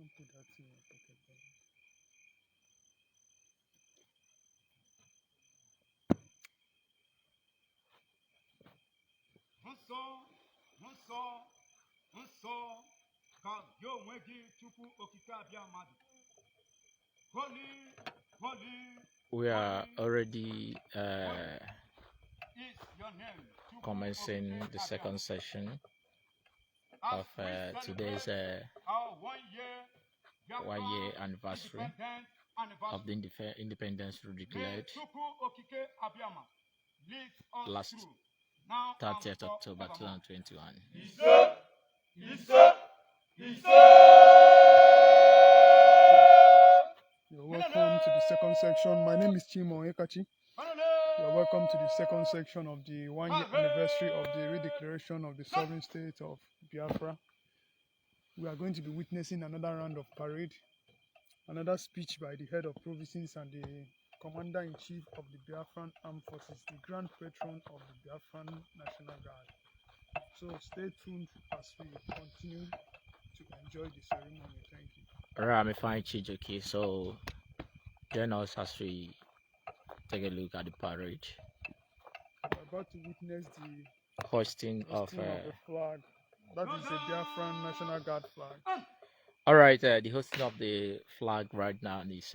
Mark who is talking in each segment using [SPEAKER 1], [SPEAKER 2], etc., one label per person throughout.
[SPEAKER 1] Don't put that in your pocket, brother.
[SPEAKER 2] We are already commencing the second session of today's 1 year anniversary of the independence declared last 30th October 2021.
[SPEAKER 1] You're welcome to the second section. My name is Chimo Ekachi. You're welcome to the second section of the 1 year anniversary of the redeclaration of the sovereign state of Biafra. We are going to be witnessing another round of parade, another speech by the head of provinces and the commander-in-chief of the Biafran Armed Forces, the grand patron of the Biafran National Guard. So stay tuned as we continue to enjoy the ceremony. Thank you.
[SPEAKER 2] Alright, I'm fine, Chijoki. So join us as we take a look at the parade.
[SPEAKER 1] We're about to witness the
[SPEAKER 2] Hoisting of
[SPEAKER 1] the flag. That is the Biafran National Guard flag.
[SPEAKER 2] Alright, the hosting of the flag right now is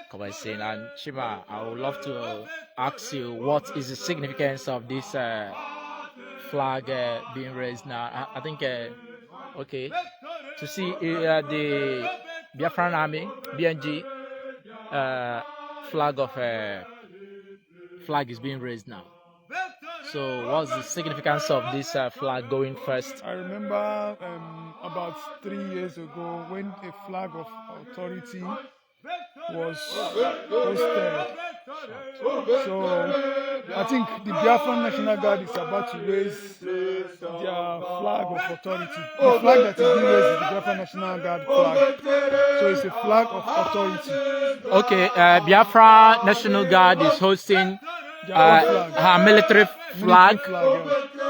[SPEAKER 2] commencing. And Chima, I would love to ask you what is the significance of this flag being raised now. I think okay, to see the Biafran Army BNG flag is being raised now. So what's the significance of this flag going first?
[SPEAKER 1] I remember about 3 years ago when a flag of authority was posted. So I think the Biafran National Guard is about to raise their flag of authority. The flag that is being raised is the Biafran National Guard flag. So it's a flag of authority.
[SPEAKER 2] Okay, Biafra National Guard is hosting her military flag.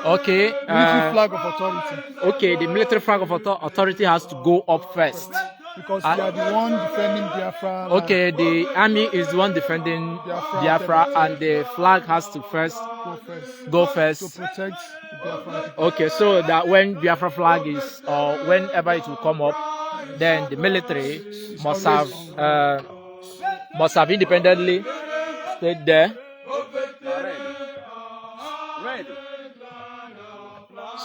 [SPEAKER 2] Okay.
[SPEAKER 1] Military flag of authority.
[SPEAKER 2] Okay, the military flag of authority has to go up first.
[SPEAKER 1] Because we are the one defending Biafra.
[SPEAKER 2] Okay, the army is the one defending Biafra and the flag has to go first.
[SPEAKER 1] To protect the Biafra.
[SPEAKER 2] Okay, so that when Biafra flag is, or whenever it will come up, then the military must have independently stayed there.
[SPEAKER 3] Ready.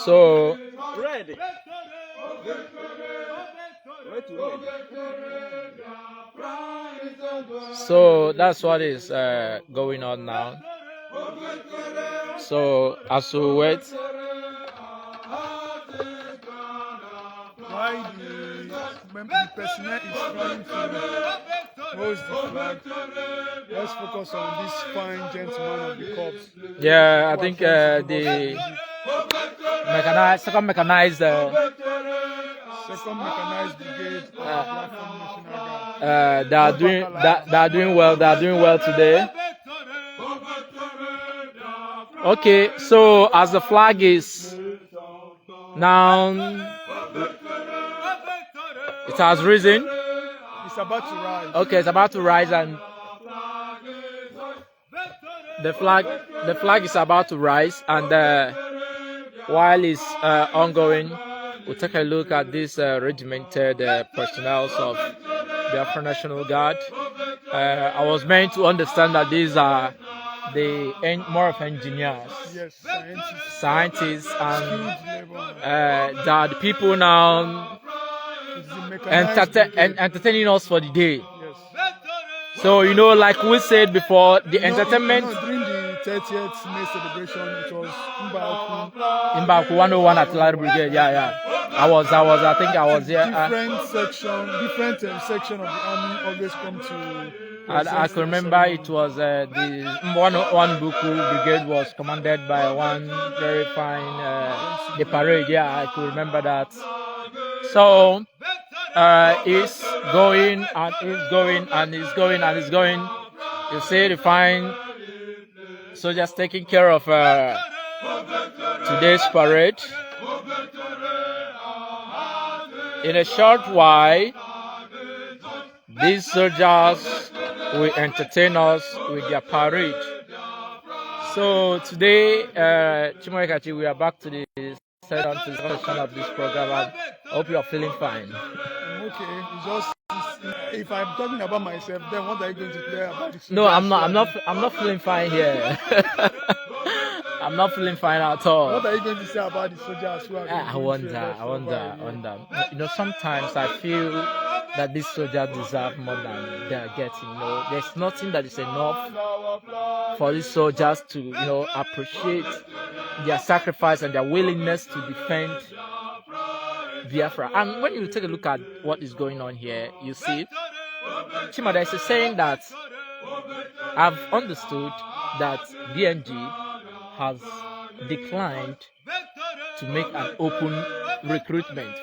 [SPEAKER 2] So
[SPEAKER 3] Ready.
[SPEAKER 2] So that's what is going on now. So as we wait,
[SPEAKER 1] why the personnel is trying to hoist the flag, let's focus on this fine gentleman of the corps.
[SPEAKER 2] Yeah, I think the second mechanized
[SPEAKER 1] brigade of Biafran National Guard.
[SPEAKER 2] they are doing well. They are doing well today. Okay, so as the flag is now, it has risen.
[SPEAKER 1] It's about to rise.
[SPEAKER 2] Okay, it's about to rise, and the flag is about to rise, and while it's ongoing, we'll take a look at these regimented personnel of the Biafran National Guard. I was meant to understand that these are more of engineers,
[SPEAKER 1] yes,
[SPEAKER 2] scientists, and that the people now entertaining us for the day.
[SPEAKER 1] Yes.
[SPEAKER 2] So like we said before, the entertainment.
[SPEAKER 1] During the 30th May celebration, it was
[SPEAKER 2] Mbaku 101 Artillery Brigade. Yeah. I think I was there.
[SPEAKER 1] Different section of the army always come to.
[SPEAKER 2] I can remember it was the 101 Buku Brigade was commanded by one very fine the parade. Yeah, I could remember that. So it's going and it's going and it's going and it's going. You see the fine soldiers taking care of today's parade. in a short while, these soldiers will entertain us with their parade. So today, Chimoekachi, we are back to the second section of this program, and I hope you are feeling fine.
[SPEAKER 1] I'm okay. If I'm talking about myself, then what are you going to play about the soldiers?
[SPEAKER 2] No, I'm not feeling fine here. I'm not feeling fine at all.
[SPEAKER 1] What are you going to say about the soldiers who are
[SPEAKER 2] I wonder. You know, sometimes I feel that these soldiers deserve more than they are getting. You know, there's nothing that is enough for these soldiers to, you know, appreciate their sacrifice and their willingness to defend Biafra. And when you take a look at what is going on here, you see, Chima, there's a saying that I've understood that BNG has declined to make an open recruitment.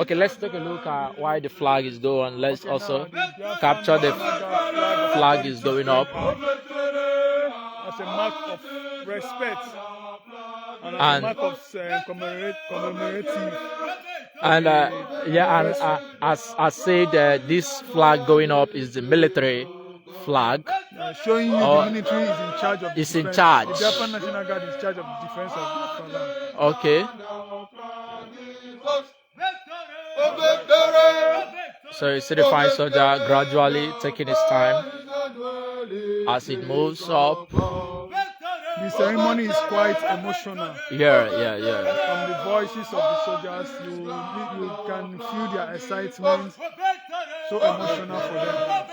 [SPEAKER 2] Okay, let's take a look at why the flag is going. Let's also capture the flag is going up.
[SPEAKER 1] As a mark of respect and as a mark of commemorative.
[SPEAKER 2] And as said, this flag going up is the military flag.
[SPEAKER 1] Showing you the military is in charge of the
[SPEAKER 2] defense. In charge.
[SPEAKER 1] The Biafran National Guard is in charge of the defense of Biafra land.
[SPEAKER 2] Okay. So you see the fine soldier gradually taking his time as it moves up.
[SPEAKER 1] The ceremony is quite emotional.
[SPEAKER 2] Yeah.
[SPEAKER 1] From the voices of the soldiers, you can feel their excitement. So emotional for them.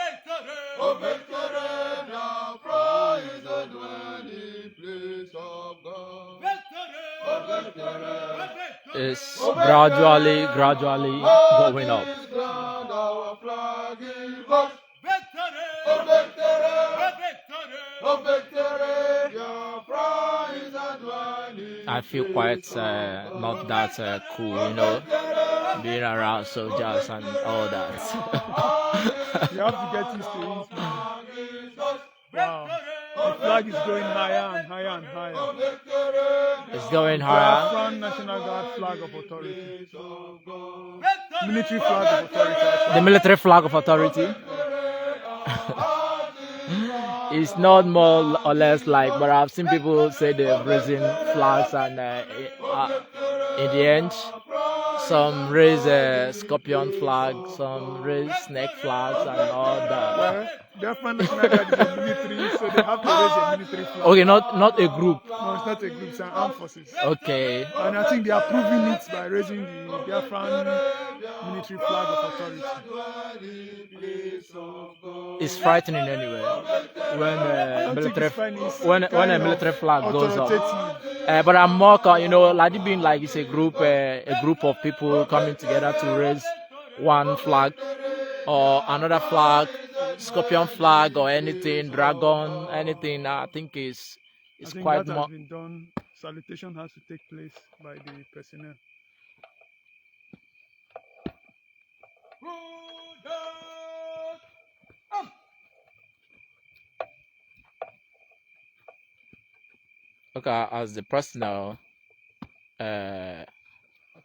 [SPEAKER 2] It's gradually going up. I feel quite not that cool, you know, being around soldiers and all that.
[SPEAKER 1] You have to get used to it. Wow. The flag is going higher and higher and higher.
[SPEAKER 2] It's going higher.
[SPEAKER 1] Biafran National Guard flag of authority. Military flag of authority.
[SPEAKER 2] The military flag of authority. It's not more or less like, but I've seen people say they've raising flags, and in the end, some raise a scorpion flag, some raise snake flags, and all that.
[SPEAKER 1] Well, Biafran National Guard is a military, so they have to raise a military flag.
[SPEAKER 2] Okay, not a group.
[SPEAKER 1] No, it's not a group, it's an armed forces.
[SPEAKER 2] Okay.
[SPEAKER 1] And I think they are proving it by raising the Biafran military flag of authority.
[SPEAKER 2] It's frightening anyway when a military flag goes up. But I'm more, you know, like it being like it's a group of people coming together to raise one flag or another flag, scorpion flag or anything, dragon, anything. I think it's quite
[SPEAKER 1] more. Been done. Salutation has to take place by the personnel.
[SPEAKER 2] Okay, as the personnel,
[SPEAKER 1] I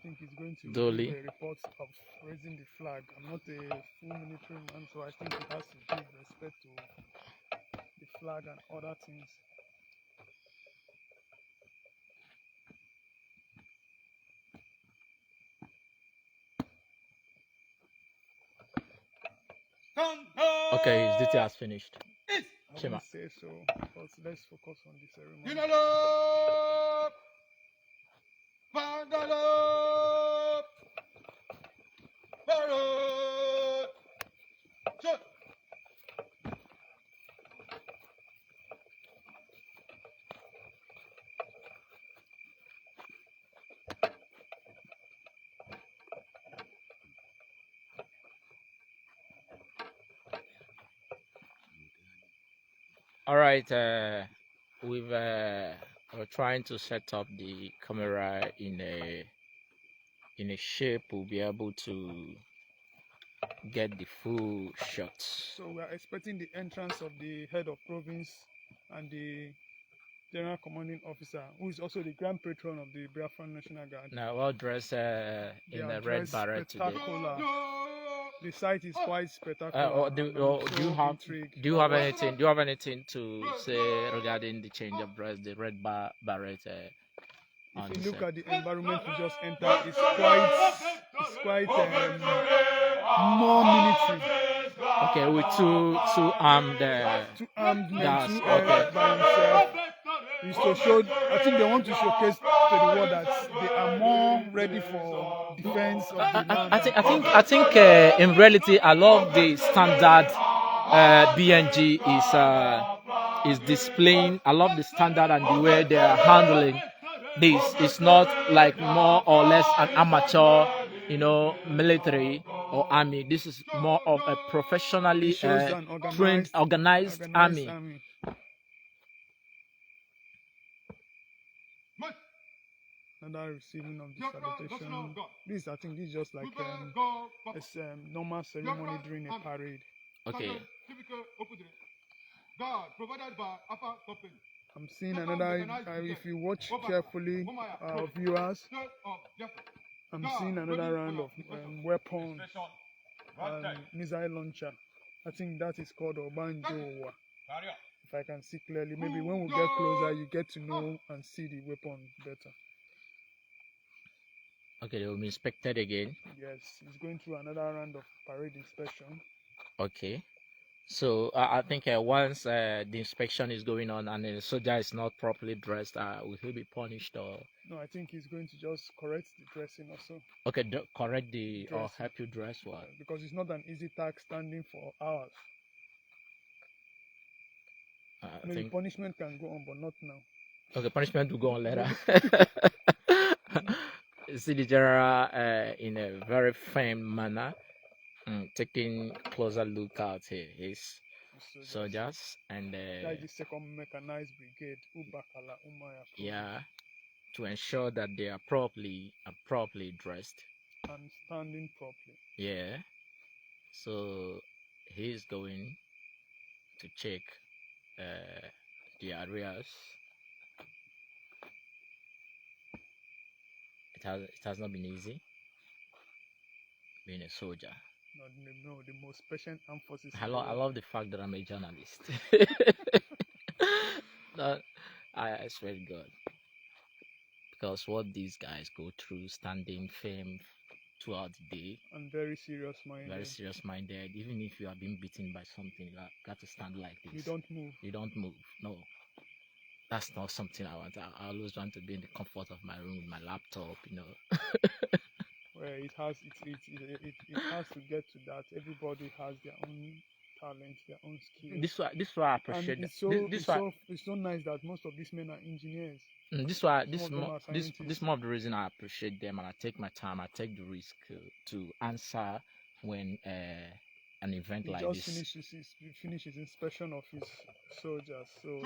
[SPEAKER 1] think it's going to
[SPEAKER 2] Dolly.
[SPEAKER 1] be a report of raising the flag. I'm not a full military man, so I think it has to give respect to the flag and other things.
[SPEAKER 2] Okay, his duty has finished.
[SPEAKER 1] I won't say so, but let's focus on the ceremony.
[SPEAKER 2] All right, we're trying to set up the camera in a shape we'll be able to get the full shots.
[SPEAKER 1] So we are expecting the entrance of the head of province and the General Commanding Officer, who is also the Grand Patron of the Biafran National Guard.
[SPEAKER 2] Now, well dressed
[SPEAKER 1] They
[SPEAKER 2] in
[SPEAKER 1] are
[SPEAKER 2] a red
[SPEAKER 1] dressed
[SPEAKER 2] beret today.
[SPEAKER 1] spectacular. The site is quite spectacular.
[SPEAKER 2] Do
[SPEAKER 1] and I'm
[SPEAKER 2] do you
[SPEAKER 1] so
[SPEAKER 2] have
[SPEAKER 1] intrigued
[SPEAKER 2] do you
[SPEAKER 1] by
[SPEAKER 2] have
[SPEAKER 1] what-
[SPEAKER 2] anything? Do you have anything to say regarding the change of dress, the red beret? On
[SPEAKER 1] If
[SPEAKER 2] the
[SPEAKER 1] you look
[SPEAKER 2] set?
[SPEAKER 1] at the environment we just entered, it's quite more military.
[SPEAKER 2] Okay, with two armed.
[SPEAKER 1] Two armed men,
[SPEAKER 2] Yes,
[SPEAKER 1] two
[SPEAKER 2] okay.
[SPEAKER 1] by himself. Is to show. I think they want to showcase to the world that they are more ready for defense of the land.
[SPEAKER 2] I think in reality, I love the standard BNG is displaying. I love the standard and the way they are handling this. It's not like more or less an amateur, military or army. This is more of a professionally
[SPEAKER 1] It shows an
[SPEAKER 2] trained, organized army.
[SPEAKER 1] Another receiving of the salutation. This, I think, this is just like it's normal ceremony during a parade.
[SPEAKER 2] Okay.
[SPEAKER 1] I'm seeing another. If you watch carefully, viewers, I'm seeing another round of weapons, missile launcher. I think that is called Obanjo. If I can see clearly, maybe when we get closer, you get to know and see the weapon better.
[SPEAKER 2] Okay, they will be inspected again.
[SPEAKER 1] Yes, it's going through another round of parade inspection.
[SPEAKER 2] Okay. So I think once the inspection is going on and the soldier is not properly dressed, will he be punished or?
[SPEAKER 1] No, I think he's going to just correct the dressing also.
[SPEAKER 2] Okay, correct the or
[SPEAKER 1] Dressing.
[SPEAKER 2] help you dress well.
[SPEAKER 1] Because it's not an easy task standing for hours. Maybe punishment can go on, but not now.
[SPEAKER 2] Okay, punishment will go on later. You see the general in a very firm manner, taking closer look at his soldiers and
[SPEAKER 1] that is the second mechanized brigade, Ubakala Umaya.
[SPEAKER 2] Yeah, to ensure that they are properly dressed
[SPEAKER 1] and standing properly.
[SPEAKER 2] Yeah, so he's going to check the areas. It has not been easy being a soldier.
[SPEAKER 1] No, the most patient armed forces.
[SPEAKER 2] I love the fact that I'm a journalist. I swear to God, because what these guys go through, standing firm throughout the day,
[SPEAKER 1] and very serious minded.
[SPEAKER 2] Very serious minded. Even if you are being beaten by something, you got to stand like this.
[SPEAKER 1] You don't move.
[SPEAKER 2] You don't move. No, that's not something I want. I always want to be in the comfort of my room with my laptop.
[SPEAKER 1] Well, it has to get to that. Everybody has their own talent, their own skills.
[SPEAKER 2] This why I appreciate.
[SPEAKER 1] And it's so nice that most of these men are engineers.
[SPEAKER 2] This more of the reason I appreciate them, and I take my time, I take the risk to answer when an event like this.
[SPEAKER 1] He finished his inspection of his soldiers. So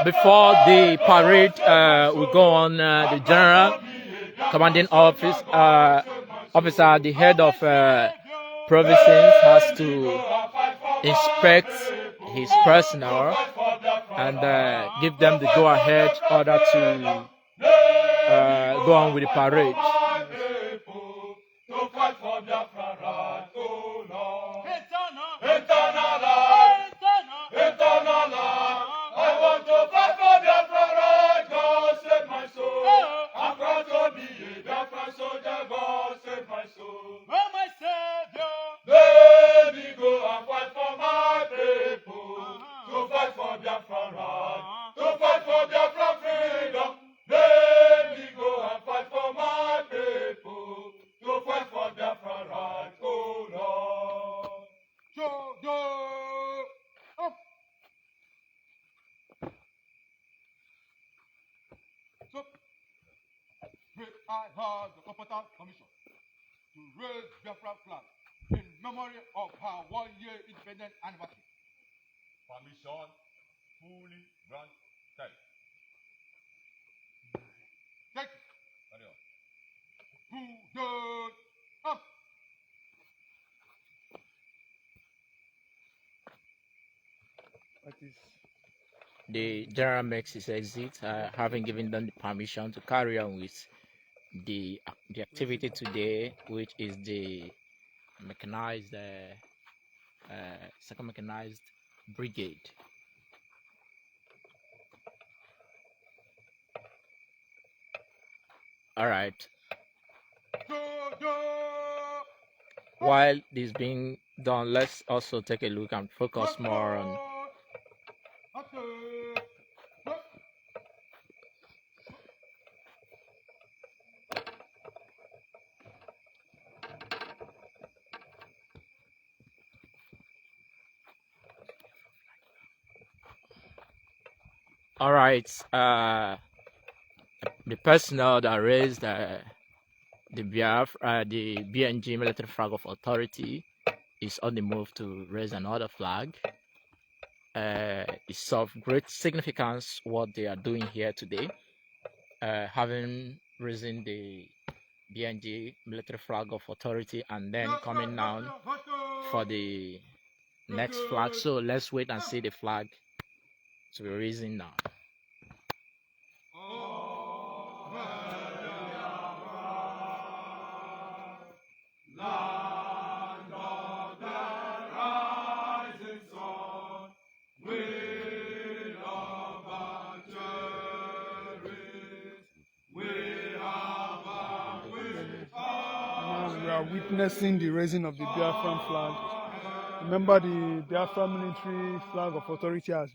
[SPEAKER 2] Before the parade we go on, the general commanding officer, the head of provinces, has to inspect his personnel and give them the go-ahead order to go on with the parade.
[SPEAKER 3] I have the Comfortable Commission to raise Biafra flag in memory of her 1-year independent anniversary permission fully granted. Take it. Carry on. Good. Up.
[SPEAKER 1] That is
[SPEAKER 2] The general makes his exit, having given them the permission to carry on with the activity today, which is the mechanized second mechanized brigade. All right. While this being done, let's also take a look and focus more on all right. The personnel that raised the BNG military flag of authority is on the move to raise another flag. It's of great significance what they are doing here today, having risen the BNG military flag of authority and then coming down for the next flag. So let's wait and see the flag to be risen now.
[SPEAKER 1] now we are witnessing the raising of the Biafran flag. Remember, the Biafra military flag of authority has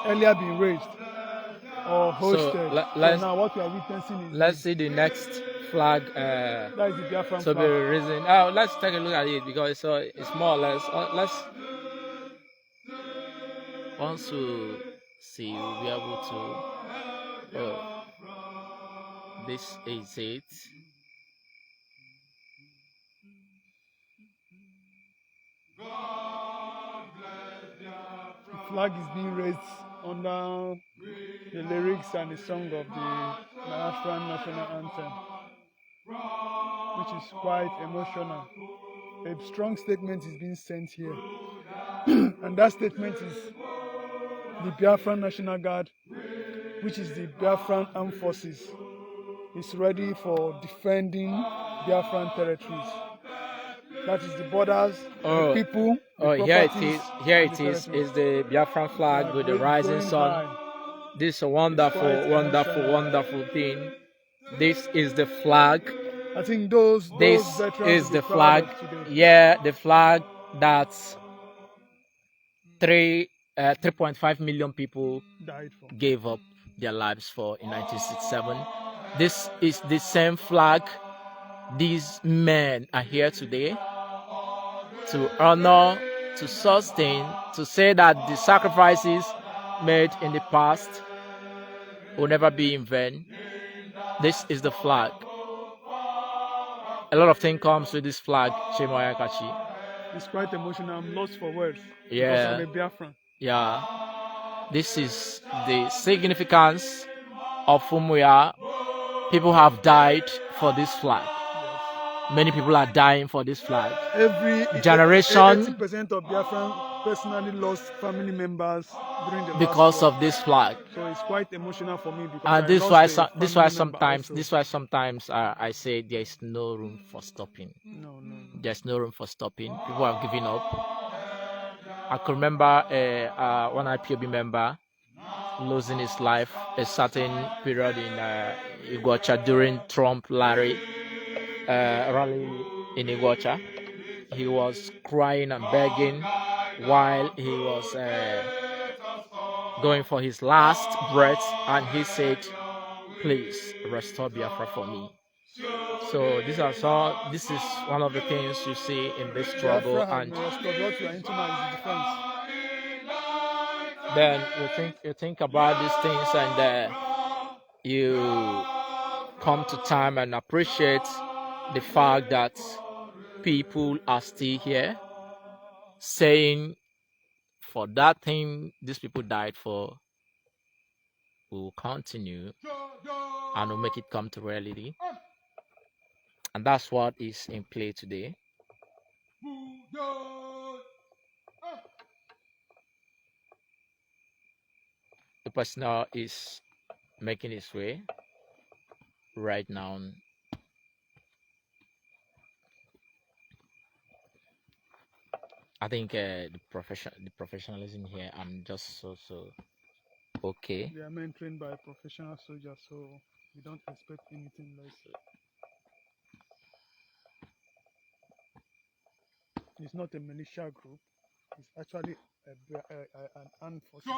[SPEAKER 1] earlier been raised or hosted. So now what we are witnessing is
[SPEAKER 2] let's see the next flag
[SPEAKER 1] that is the Biafran
[SPEAKER 2] to be
[SPEAKER 1] flag.
[SPEAKER 2] risen. Let's take a look at it because it's more or less. Let's once we see, we'll be able to. Oh, this is it.
[SPEAKER 1] The flag is being raised under the lyrics and the song of the Biafran national anthem, which is quite emotional. A strong statement is being sent here, and that statement is the Biafran National Guard, which is the Biafran Armed Forces, is ready for defending Biafran territories. That is the borders, the people, the
[SPEAKER 2] here it
[SPEAKER 1] properties,
[SPEAKER 2] is. Here
[SPEAKER 1] and
[SPEAKER 2] it
[SPEAKER 1] the
[SPEAKER 2] is.
[SPEAKER 1] territories.
[SPEAKER 2] Is the Biafran flag with the rising
[SPEAKER 1] Going
[SPEAKER 2] sun.
[SPEAKER 1] high.
[SPEAKER 2] This is a wonderful, wonderful, wonderful thing. This is the flag.
[SPEAKER 1] I think those
[SPEAKER 2] This
[SPEAKER 1] veterans
[SPEAKER 2] is
[SPEAKER 1] will be
[SPEAKER 2] the
[SPEAKER 1] proud
[SPEAKER 2] flag.
[SPEAKER 1] of today.
[SPEAKER 2] Yeah, the flag that 3.5 million people
[SPEAKER 1] Died for.
[SPEAKER 2] gave up their lives for in 1967. This is the same flag these men are here today to honor, to sustain, to say that the sacrifices made in the past will never be in vain. This is the flag. A lot of things comes with this flag, Chimo Oyekachi.
[SPEAKER 1] It's quite emotional. I'm lost for words.
[SPEAKER 2] Yeah.
[SPEAKER 1] Because I'm a Biafran.
[SPEAKER 2] Yeah. This is the significance of whom we are. People have died for this flag. Many people are dying for this flag.
[SPEAKER 1] Every
[SPEAKER 2] generation
[SPEAKER 1] 80% of Biafran personally lost family members during the
[SPEAKER 2] because
[SPEAKER 1] last war.
[SPEAKER 2] of this flag.
[SPEAKER 1] So it's quite emotional for me because
[SPEAKER 2] And
[SPEAKER 1] I
[SPEAKER 2] this
[SPEAKER 1] lost
[SPEAKER 2] why
[SPEAKER 1] also.
[SPEAKER 2] sometimes I say there is no room for stopping.
[SPEAKER 1] No.
[SPEAKER 2] There's no room for stopping. People have given up. I can remember one IPOB member losing his life a certain period in Iguacha during Trump rally in Iguacha. He was crying and begging while he was going for his last breath, and he said, "Please restore Biafra for me." So this is one of the things you see in this struggle, and
[SPEAKER 1] what you are into now is defense.
[SPEAKER 2] Then you think about these things, and you come to time and appreciate the fact that people are still here saying for that thing these people died for, we will continue and we'll make it come to reality. And that's what is in play today. The personnel is making its way right now. I think the professionalism here, I'm just so okay.
[SPEAKER 1] They are men trained by professional soldiers, so we don't expect anything less. It's not a militia group. It's actually an armed forces.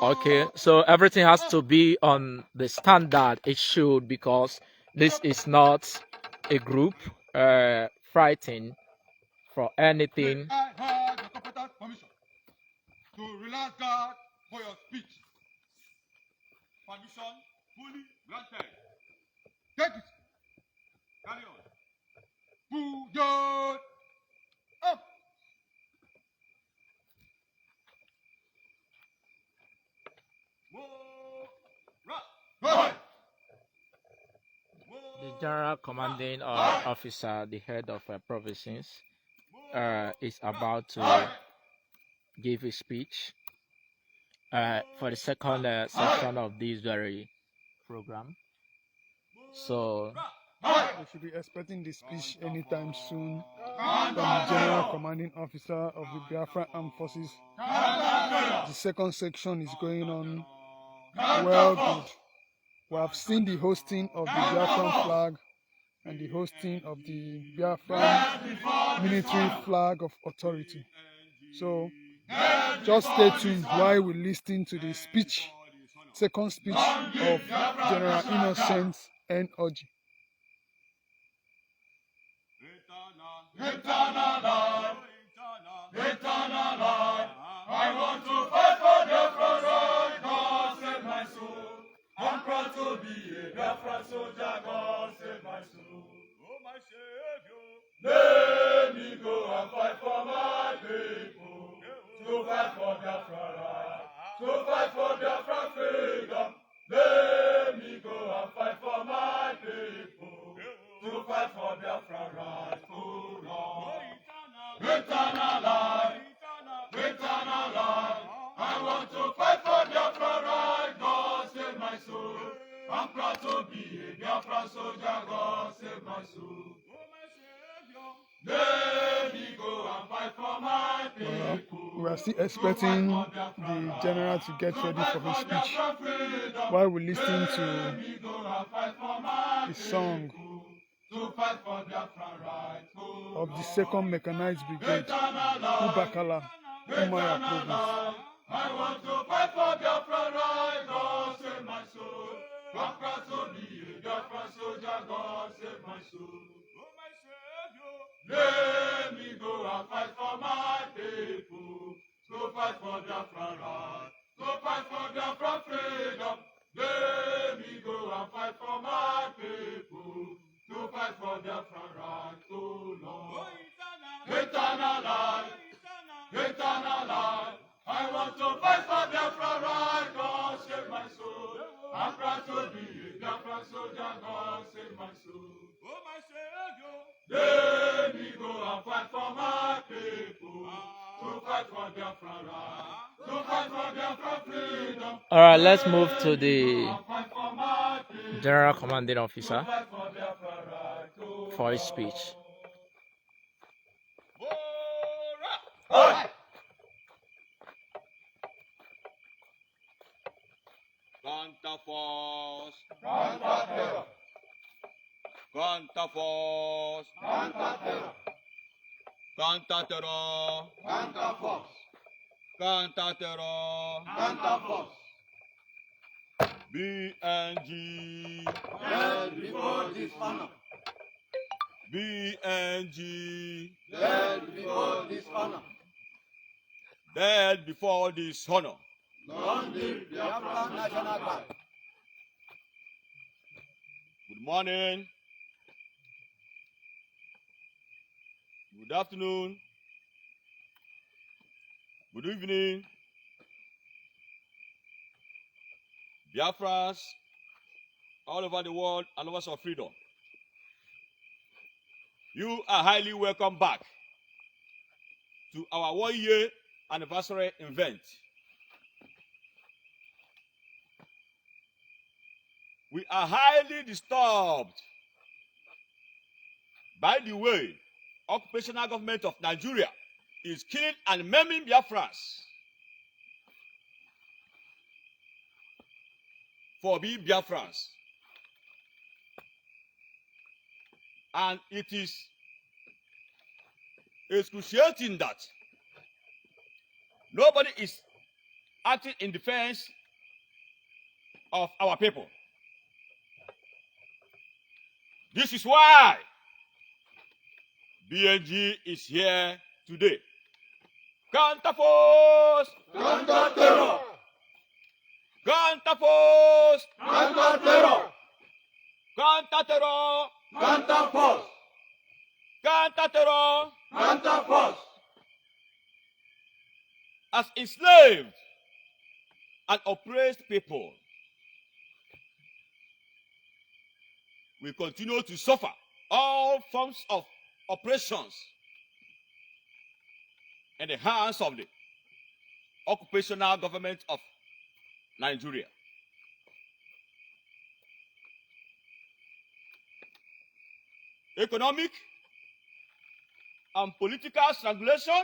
[SPEAKER 2] Okay, so everything has to be on the standard it should, because this is not a group fighting for anything.
[SPEAKER 3] I have the competent permission to relax guard for your speech. Permission fully granted. Take it. Carry on. Bulldog. Up. Right.
[SPEAKER 2] The general commanding officer, the head of provinces, is about to give a speech for the second section of this very program. So
[SPEAKER 1] we should be expecting the speech anytime soon from the general commanding officer of the Biafra Armed Forces. The second section is going on well good. We have seen the hosting of the Biafran flag and the hosting of the Biafran military flag of authority. So just stay tuned while we listen to the speech, second speech of General Innocent N. Oji.
[SPEAKER 3] Eternal life, I want to fight for Biafra right. God save my soul. I'm proud to be a Biafra soldier. God save my soul. Oh my Savior, let me go and fight for my people. To fight for Biafra right. To fight for Biafra freedom. Let me go and fight for my people. To fight for Biafra right. Oh Lord. Eternal life, eternal life. I want to fight for Biafra right. God save my soul. I'm proud to be a Biafra soldier. God save my soul. Let me go and fight for my people.
[SPEAKER 1] We are still expecting the general to get ready for his speech while we listen to the song of the 2nd Mechanized Brigade, Ubakala, Umaya Province.
[SPEAKER 3] I want to fight for Biafra right. God save my soul. I'm proud to be a Biafra soldier. God save my soul. Oh my Savior, let me go and fight for my people. To fight for Biafra right. To fight for Biafra freedom. Let me go and fight for my people. To fight for Biafra right. Oh Lord. Eternal life. Eternal life. I want to fight for Biafra right. God save my soul. I'm proud to be a Biafra soldier. God save my soul. Oh my Savior, let me go and fight for my people. To fight for Biafra right. To fight for Biafra freedom.
[SPEAKER 2] all right, let's move to the general commanding officer for his speech.
[SPEAKER 3] Counterforce. Counter-terror. Counterforce. Counter-terror. Counter-terror. Counterforce. Counter-terror. Counterforce. BNG. Dead before dishonor. BNG. Dead before dishonor. Dead before dishonor. Long live Biafra National Guard. Good morning. Good afternoon. Good evening, Biafrans all over the world and lovers of freedom. You are highly welcome back to our 1-year anniversary event. We are highly disturbed by the way occupational government of Nigeria is killing and maiming Biafrans for being Biafrans. And it is excruciating that nobody is acting in defense of our people. This is why BNG is here today. Counterforce!
[SPEAKER 4] Counter-terror!
[SPEAKER 3] Counterforce!
[SPEAKER 4] Counter-terror!
[SPEAKER 3] Counter-terror!
[SPEAKER 4] Counter-force!
[SPEAKER 3] Counter-terror!
[SPEAKER 4] Counter-force!
[SPEAKER 3] As enslaved and oppressed people, we continue to suffer all forms of oppressions in the hands of the occupational government of Nigeria. Economic and political strangulation,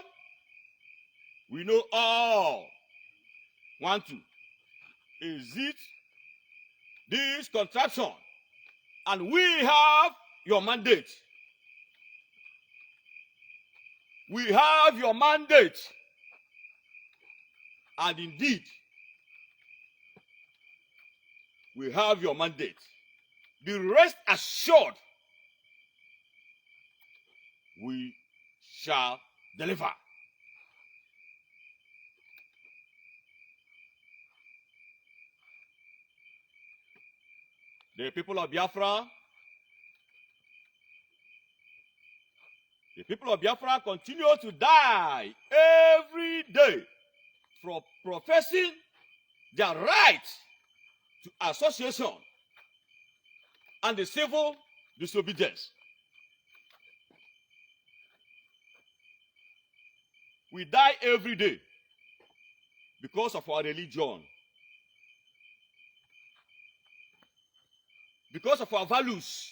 [SPEAKER 3] we know all want to exit this contraption, and we have your mandate. We have your mandate, and indeed, we have your mandate. Be rest assured, we shall deliver. The people of Biafra, continue to die every day for professing their right to association and the civil disobedience. We die every day because of our religion, because of our values.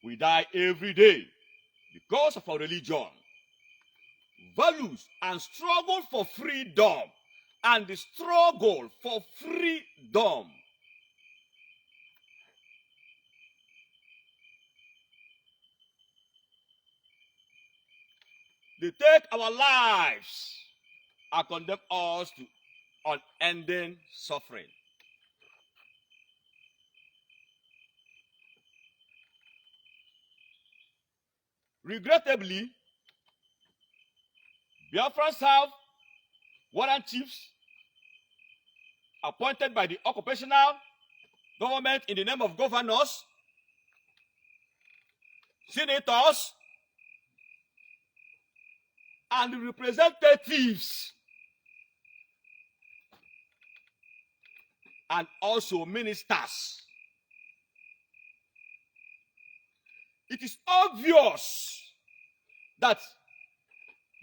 [SPEAKER 3] We die every day because of our religion, values, and struggle for freedom. And the struggle for freedom. They take our lives and condemn us to unending suffering. Regrettably, Biafrans have warrant chiefs appointed by the occupational government in the name of governors, senators, and representatives, and also ministers. It is obvious that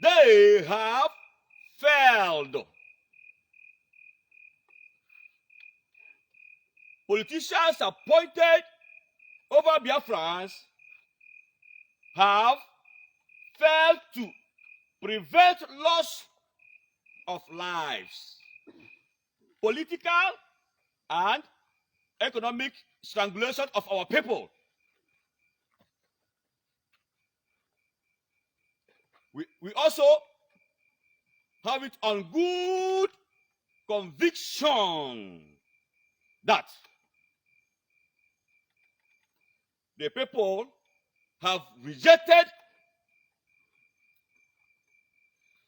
[SPEAKER 3] they have failed. Politicians appointed over Biafrans have failed to prevent loss of lives. Political and economic strangulation of our people. We also have it on good conviction that the people have rejected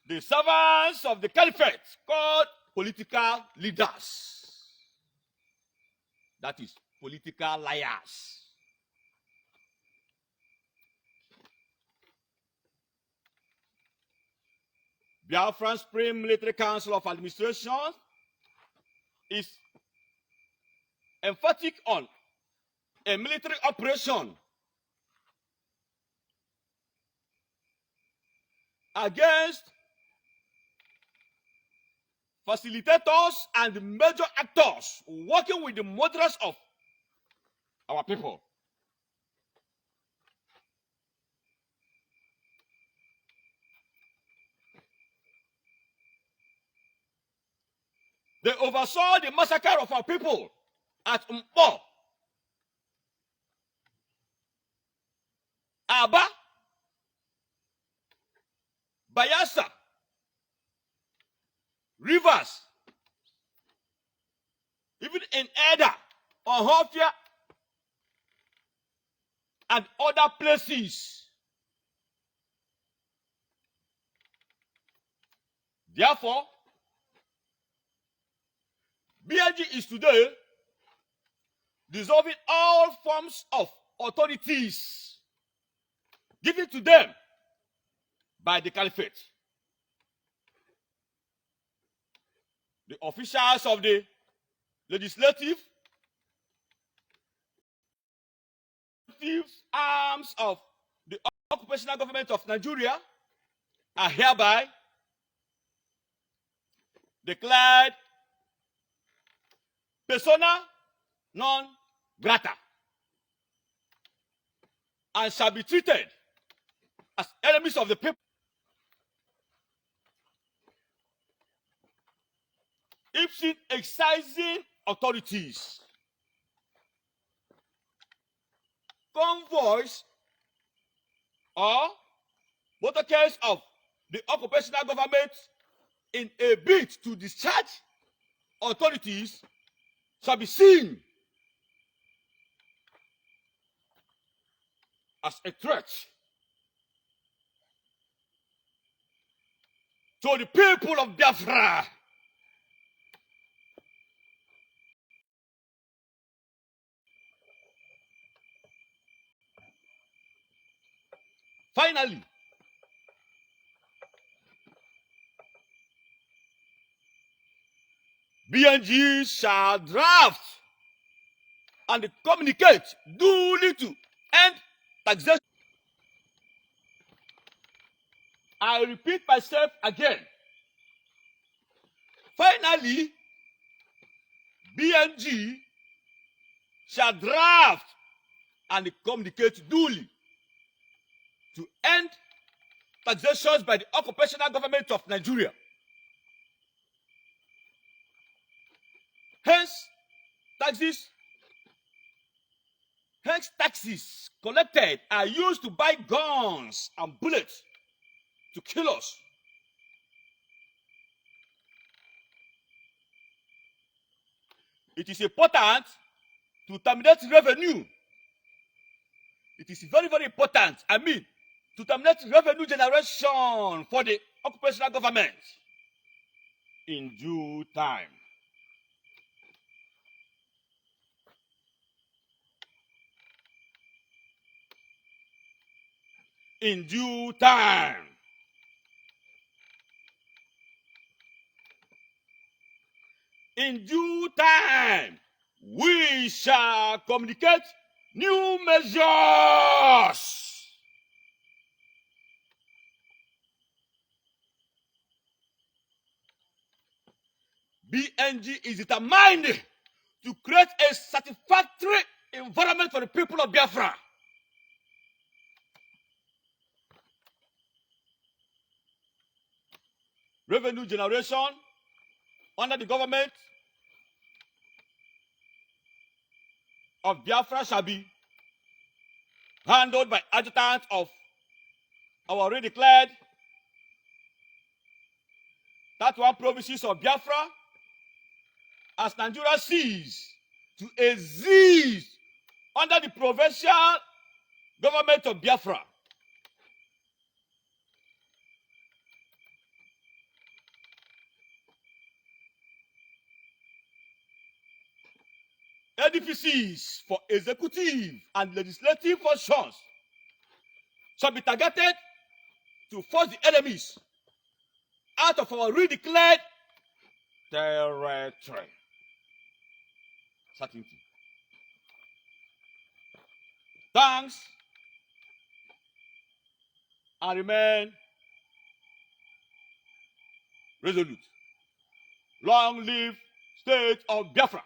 [SPEAKER 3] the servants of the caliphate called political leaders. That is political liars. Biafran Supreme Military Council of Administration is emphatic on a military operation against facilitators and major actors working with the murderers of our people. They oversaw the massacre of our people at Mpo, Aba, Bayelsa, Rivers, even in Eda, Ohofia, and other places. Therefore, BNG is today dissolving all forms of authorities given to them by the caliphate. The officials of the legislative arms of the occupational government of Nigeria are hereby declared persona non grata and shall be treated as enemies of the people. If seen excising authorities, convoys, or motorcades of the occupational government in a bid to discharge authorities shall be seen as a threat to the people of Biafra. Finally, BNG shall draft and communicate duly to end taxation. I repeat myself again. Finally, BNG shall draft and communicate duly to end taxations by the occupational government of Nigeria. Hence, taxes collected are used to buy guns and bullets to kill us. It is important to terminate revenue. It is very, very important, to terminate revenue generation for the occupational government in due time. In due time. In due time, we shall communicate new measures. BNG is determined to create a satisfactory environment for the people of Biafra. Revenue generation under the government of Biafra shall be handled by adjutant of our already declared 31 provinces of Biafra as Nigeria ceases to exist under the provincial government of Biafra. Edifices for executive and legislative functions shall be targeted to force the enemies out of our redeclared territory. Certainty. Thanks and remain resolute. Long live state of Biafra.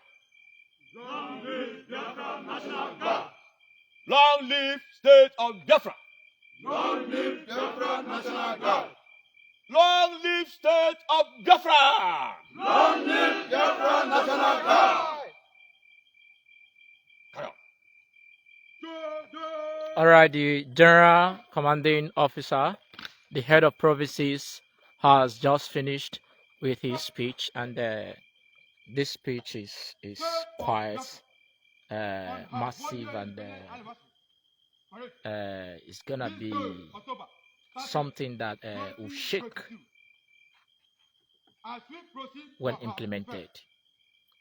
[SPEAKER 4] Long live Biafra National Guard.
[SPEAKER 3] Long live state of Biafra.
[SPEAKER 4] Long live Biafra National Guard.
[SPEAKER 3] Long live state of Biafra.
[SPEAKER 4] Long live Biafra National Guard.
[SPEAKER 3] Carry on.
[SPEAKER 2] All right, the general commanding officer, the head of provinces, has just finished with his speech, and this speech is quite massive, and it's gonna be something that will shake when implemented.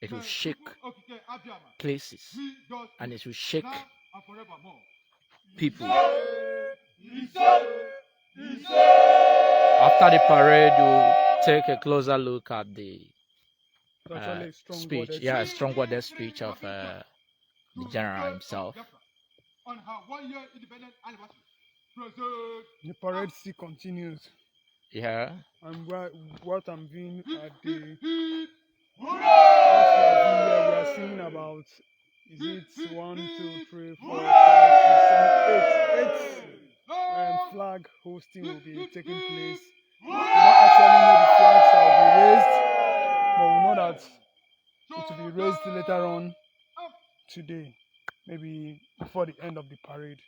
[SPEAKER 2] It will shake places, and it will shake people. After the parade, we'll take a closer look at the
[SPEAKER 1] Actually, a strong
[SPEAKER 2] speech.
[SPEAKER 1] worded
[SPEAKER 2] Yeah, a
[SPEAKER 1] speech.
[SPEAKER 2] strong-worded speech of the general himself.
[SPEAKER 3] On her 1-year independent anniversary.
[SPEAKER 1] The parade still continues.
[SPEAKER 2] Yeah.
[SPEAKER 1] And what I'm viewing at the what we are seeing about, is it 1, 2, 3, 4, 5, 6, 7, 8 flag hosting will be taking place. We don't actually know the flags that will be raised, but we know that it will be raised later on today, maybe before the end of the parade.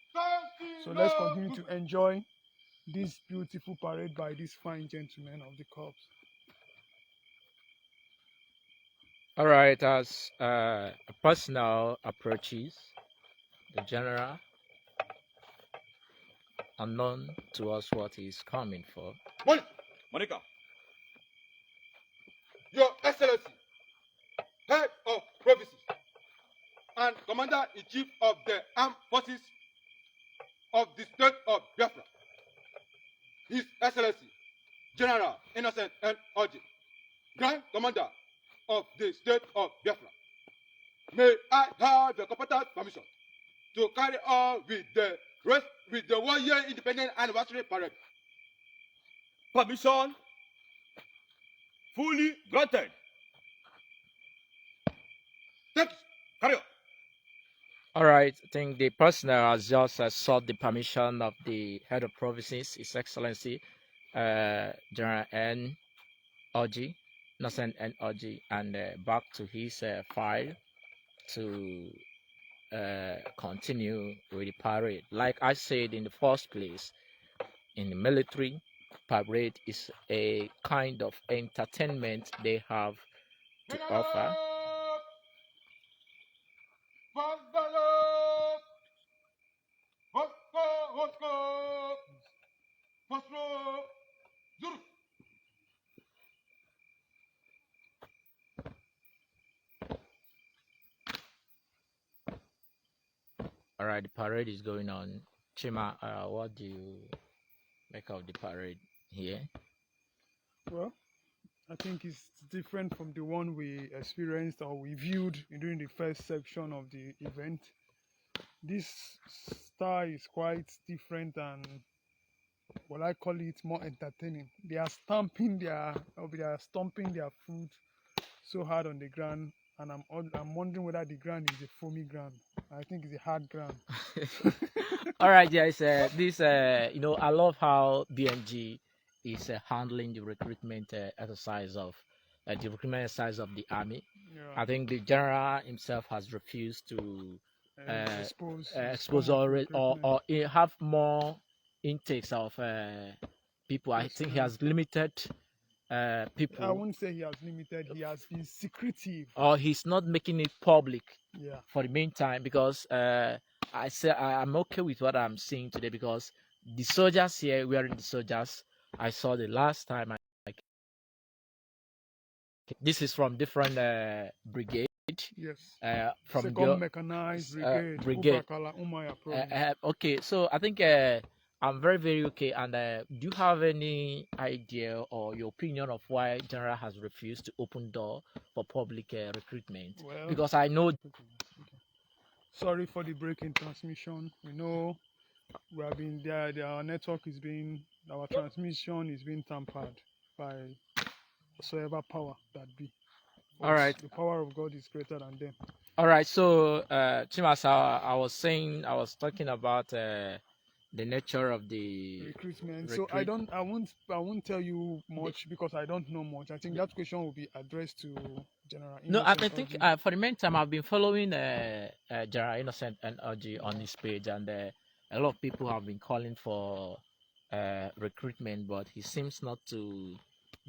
[SPEAKER 1] So let's continue to enjoy this beautiful parade by these fine gentlemen of the corps.
[SPEAKER 2] All right. As a personnel approaches the general, unknown to us what he's coming for.
[SPEAKER 3] Monica, Your Excellency, Head of Provinces and Commander-in-Chief of the Armed Forces of the State of Biafra, His Excellency General Innocent N. Oji, Grand Commander of the State of Biafra, may I have the competent permission to carry on with the 1-year independent anniversary parade? Permission fully granted. Thank you. Carry on.
[SPEAKER 2] All right. I think the personnel has just sought the permission of the head of provinces, His Excellency General N. Oji, Innocent N. Oji, and back to his file to continue with the parade. Like I said in the first place, in the military, parade is a kind of entertainment they have to offer. All right, the parade is going on. Chima, what do you make of the parade here?
[SPEAKER 1] Well, I think it's different from the one we experienced or we viewed during the first section of the event. This style is quite different and, well, I call it more entertaining. They are stomping their foot so hard on the ground, and I'm wondering whether the ground is a foamy ground. I think it's a hard ground.
[SPEAKER 2] All right, yes. This, I love how BNG is handling the recruitment exercise of the army.
[SPEAKER 1] Yeah.
[SPEAKER 2] I think the general himself has refused to expose or have more intakes of people. I think he has limited people.
[SPEAKER 1] I wouldn't say he has limited. He has been secretive.
[SPEAKER 2] Or he's not making it public.
[SPEAKER 1] Yeah.
[SPEAKER 2] For the meantime, because I'm okay with what I'm seeing today, because the soldiers here, wearing the soldiers I saw the last time. This is from different brigade.
[SPEAKER 1] Yes.
[SPEAKER 2] From
[SPEAKER 1] Second Mechanized Brigade.
[SPEAKER 2] brigade.
[SPEAKER 1] Ubakala, Umaya
[SPEAKER 2] Okay, so I think I'm very, very okay. And do you have any idea or your opinion of why General has refused to open door for public recruitment?
[SPEAKER 1] Well,
[SPEAKER 2] Because I know.
[SPEAKER 1] sorry for the break in transmission. We know we have been there. Our network is being, our transmission is being tampered by whatsoever power that be. But
[SPEAKER 2] All right.
[SPEAKER 1] the power of God is greater than them.
[SPEAKER 2] All right. So, Chimasa, I was talking about the nature of the
[SPEAKER 1] Recruitment. So I won't tell you much because I don't know much. I think that question will be addressed to General
[SPEAKER 2] No,
[SPEAKER 1] Innocent
[SPEAKER 2] I think
[SPEAKER 1] Oji.
[SPEAKER 2] for the meantime, I've been following General Innocent and Oji on his page, and a lot of people have been calling for recruitment, but he seems not to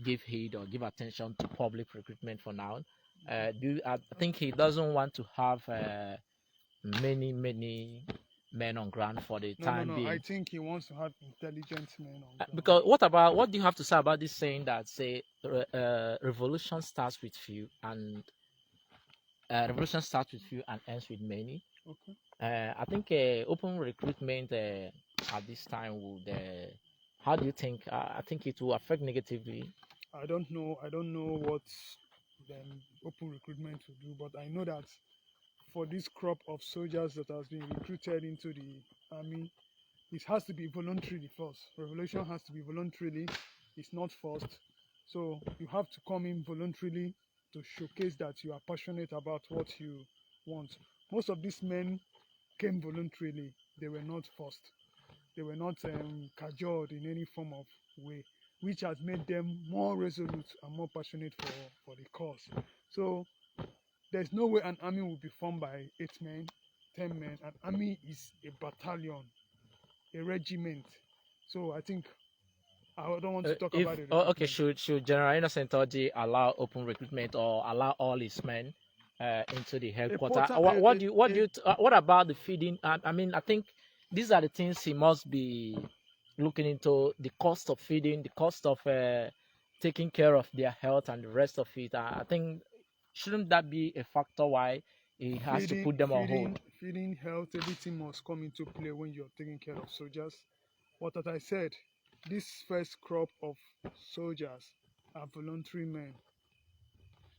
[SPEAKER 2] give heed or give attention to public recruitment for now. I think he doesn't want to have many men on ground for the time
[SPEAKER 1] No.
[SPEAKER 2] being.
[SPEAKER 1] I think he wants to have intelligent men on ground.
[SPEAKER 2] Because what do you have to say about this saying that say revolution starts with few and revolution starts with few and ends with many?
[SPEAKER 1] Okay.
[SPEAKER 2] I think open recruitment at this time would. How do you think? I think it will affect negatively.
[SPEAKER 1] I don't know what then open recruitment will do, but I know that for this crop of soldiers that has been recruited into the army, it has to be voluntarily first. Revolution has to be voluntarily. It's not forced. So you have to come in voluntarily to showcase that you are passionate about what you want. Most of these men came voluntarily. They were not forced. They were not cajoled in any form of way, which has made them more resolute and more passionate for the cause. So there's no way an army will be formed by 8 men, 10 men. An army is a battalion, a regiment. So I think I don't want to talk about it.
[SPEAKER 2] Okay, should General Innocent Oji allow open recruitment or allow all his men into the headquarters? What about the feeding? I mean, I think these are the things he must be looking into: the cost of feeding, the cost of taking care of their health, and the rest of it. I think shouldn't that be a factor why he has to put them on hold?
[SPEAKER 1] Feeding, health, everything must come into play when you're taking care of soldiers. What as I said, this first crop of soldiers are voluntary men.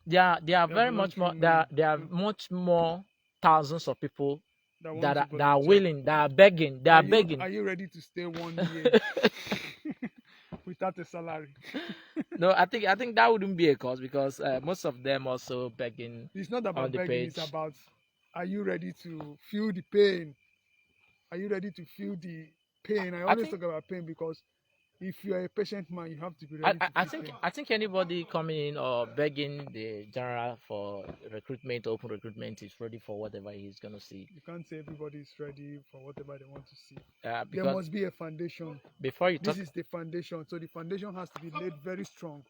[SPEAKER 2] They are very much more. There are much more thousands of people that are willing, that are begging, begging.
[SPEAKER 1] Are you ready to stay 1 year without a salary?
[SPEAKER 2] No, I think that wouldn't be a cause because most of them also begging.
[SPEAKER 1] It's not about begging.
[SPEAKER 2] Page.
[SPEAKER 1] It's about, are you ready to feel the pain? Are you ready to feel the pain? I always talk about pain because if you're a patient man, you have to be ready.
[SPEAKER 2] I think anybody coming in or begging the general for recruitment, open recruitment, is ready for whatever he's gonna see.
[SPEAKER 1] You can't say everybody is ready for whatever they want to see. There must be a foundation.
[SPEAKER 2] Before you talk,
[SPEAKER 1] this is the foundation. So the foundation has to be laid very strong.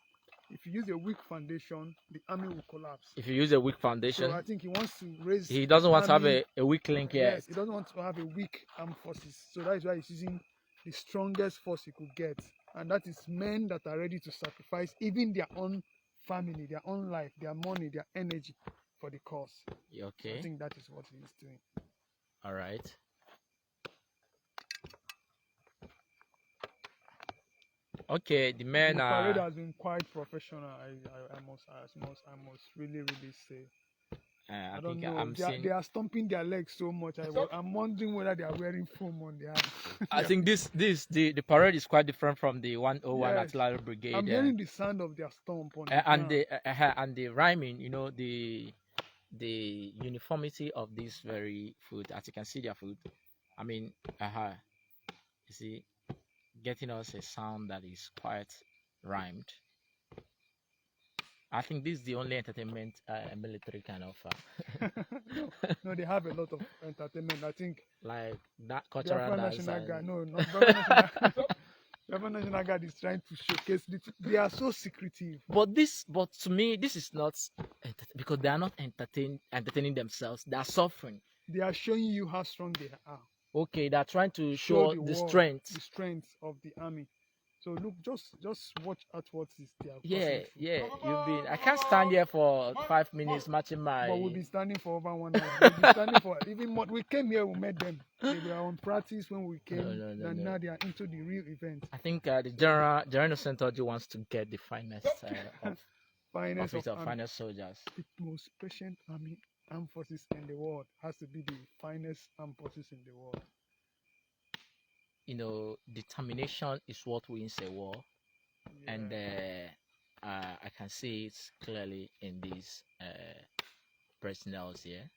[SPEAKER 1] If you use a weak foundation, the army will collapse.
[SPEAKER 2] If you use a weak foundation,
[SPEAKER 1] so I think he wants to raise.
[SPEAKER 2] He doesn't want to have a weak link here.
[SPEAKER 1] Yes, he doesn't want to have a weak armed forces. So that is why he's using the strongest force he could get, and that is men that are ready to sacrifice even their own family, their own life, their money, their energy for the cause.
[SPEAKER 2] Okay.
[SPEAKER 1] So I think that is what he is doing.
[SPEAKER 2] All right. Okay, the men
[SPEAKER 1] the parade has been quite professional. I must really say.
[SPEAKER 2] I
[SPEAKER 1] don't
[SPEAKER 2] think
[SPEAKER 1] know. They are stomping their legs so much. I'm wondering whether they are wearing foam on their.
[SPEAKER 2] I think the parade is quite different from the 101 Artillery Brigade.
[SPEAKER 1] I'm hearing the sound of their stomp on
[SPEAKER 2] and the rhyming. You know, the uniformity of this very food. As you can see, their food. I mean, you see, getting us a sound that is quite rhymed. I think this is the only entertainment military can offer.
[SPEAKER 1] No, they have a lot of entertainment. I think
[SPEAKER 2] like that cultural
[SPEAKER 1] National Guard. No, not Biafra National Guard is trying to showcase. They are so secretive.
[SPEAKER 2] But to me, this is not because they are not entertaining themselves. They are suffering.
[SPEAKER 1] They are showing you how strong they are.
[SPEAKER 2] Okay, they are trying to show the strength
[SPEAKER 1] of the army. So look, just watch at what is they are
[SPEAKER 2] Yeah,
[SPEAKER 1] passing through.
[SPEAKER 2] yeah. You've been. I can't stand here for 5 minutes matching
[SPEAKER 1] But we'll
[SPEAKER 2] my.
[SPEAKER 1] be standing for over 1 hour. We'll be standing for even more. We came here, we met them. They were on practice when we
[SPEAKER 2] No,
[SPEAKER 1] came.
[SPEAKER 2] no, no,
[SPEAKER 1] And
[SPEAKER 2] no.
[SPEAKER 1] now they are into the real event.
[SPEAKER 2] I think the General Santoji wants to get the finest of
[SPEAKER 1] Finest of army.
[SPEAKER 2] finest soldiers.
[SPEAKER 1] The most patient armed forces in the world has to be the finest armed forces in the world.
[SPEAKER 2] You know, determination is what wins a war, and I can see it clearly in these personnel here.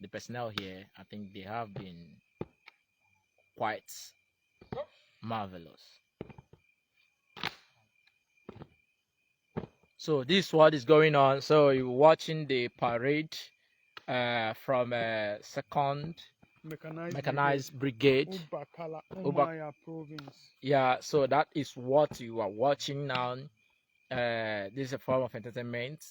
[SPEAKER 2] The personnel here, I think they have been quite marvelous. So this is what is going on. So you're watching the parade from second mechanized brigade.
[SPEAKER 1] Ubakala, Umaya province.
[SPEAKER 2] Yeah, so that is what you are watching now. This is a form of entertainment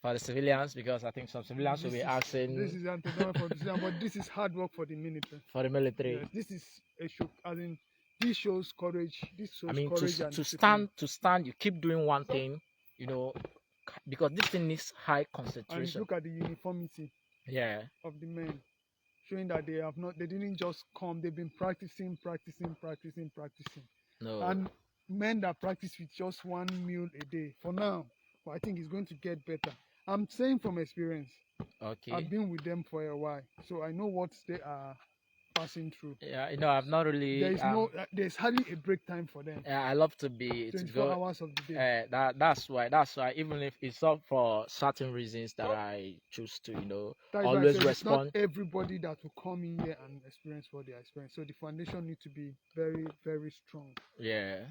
[SPEAKER 2] for the civilians, because I think some civilians will be asking.
[SPEAKER 1] This is entertainment for the civilians, but this is hard work for the military.
[SPEAKER 2] For the military.
[SPEAKER 1] Yes, this is a show. I mean, this shows courage. This shows
[SPEAKER 2] I mean,
[SPEAKER 1] courage
[SPEAKER 2] to stand, you keep doing one thing, you know, because this thing needs high
[SPEAKER 1] and
[SPEAKER 2] concentration.
[SPEAKER 1] look at the uniformity
[SPEAKER 2] Yeah.
[SPEAKER 1] of the men, showing that they didn't just come. They've been practicing.
[SPEAKER 2] No.
[SPEAKER 1] And men that practice with just one meal a day for now, but I think it's going to get better. I'm saying from experience.
[SPEAKER 2] Okay.
[SPEAKER 1] I've been with them for a while, so I know what they are passing through.
[SPEAKER 2] Yeah, you know, I've not really.
[SPEAKER 1] There's hardly a break time for them.
[SPEAKER 2] Yeah, I love to be
[SPEAKER 1] 24 hours of the day.
[SPEAKER 2] That's why even if it's not for certain reasons that I choose to, you know,
[SPEAKER 1] That's
[SPEAKER 2] always
[SPEAKER 1] why I said
[SPEAKER 2] respond.
[SPEAKER 1] It's not everybody that will come in here and experience what they experience. So the foundation needs to be very, very strong.
[SPEAKER 2] Yeah.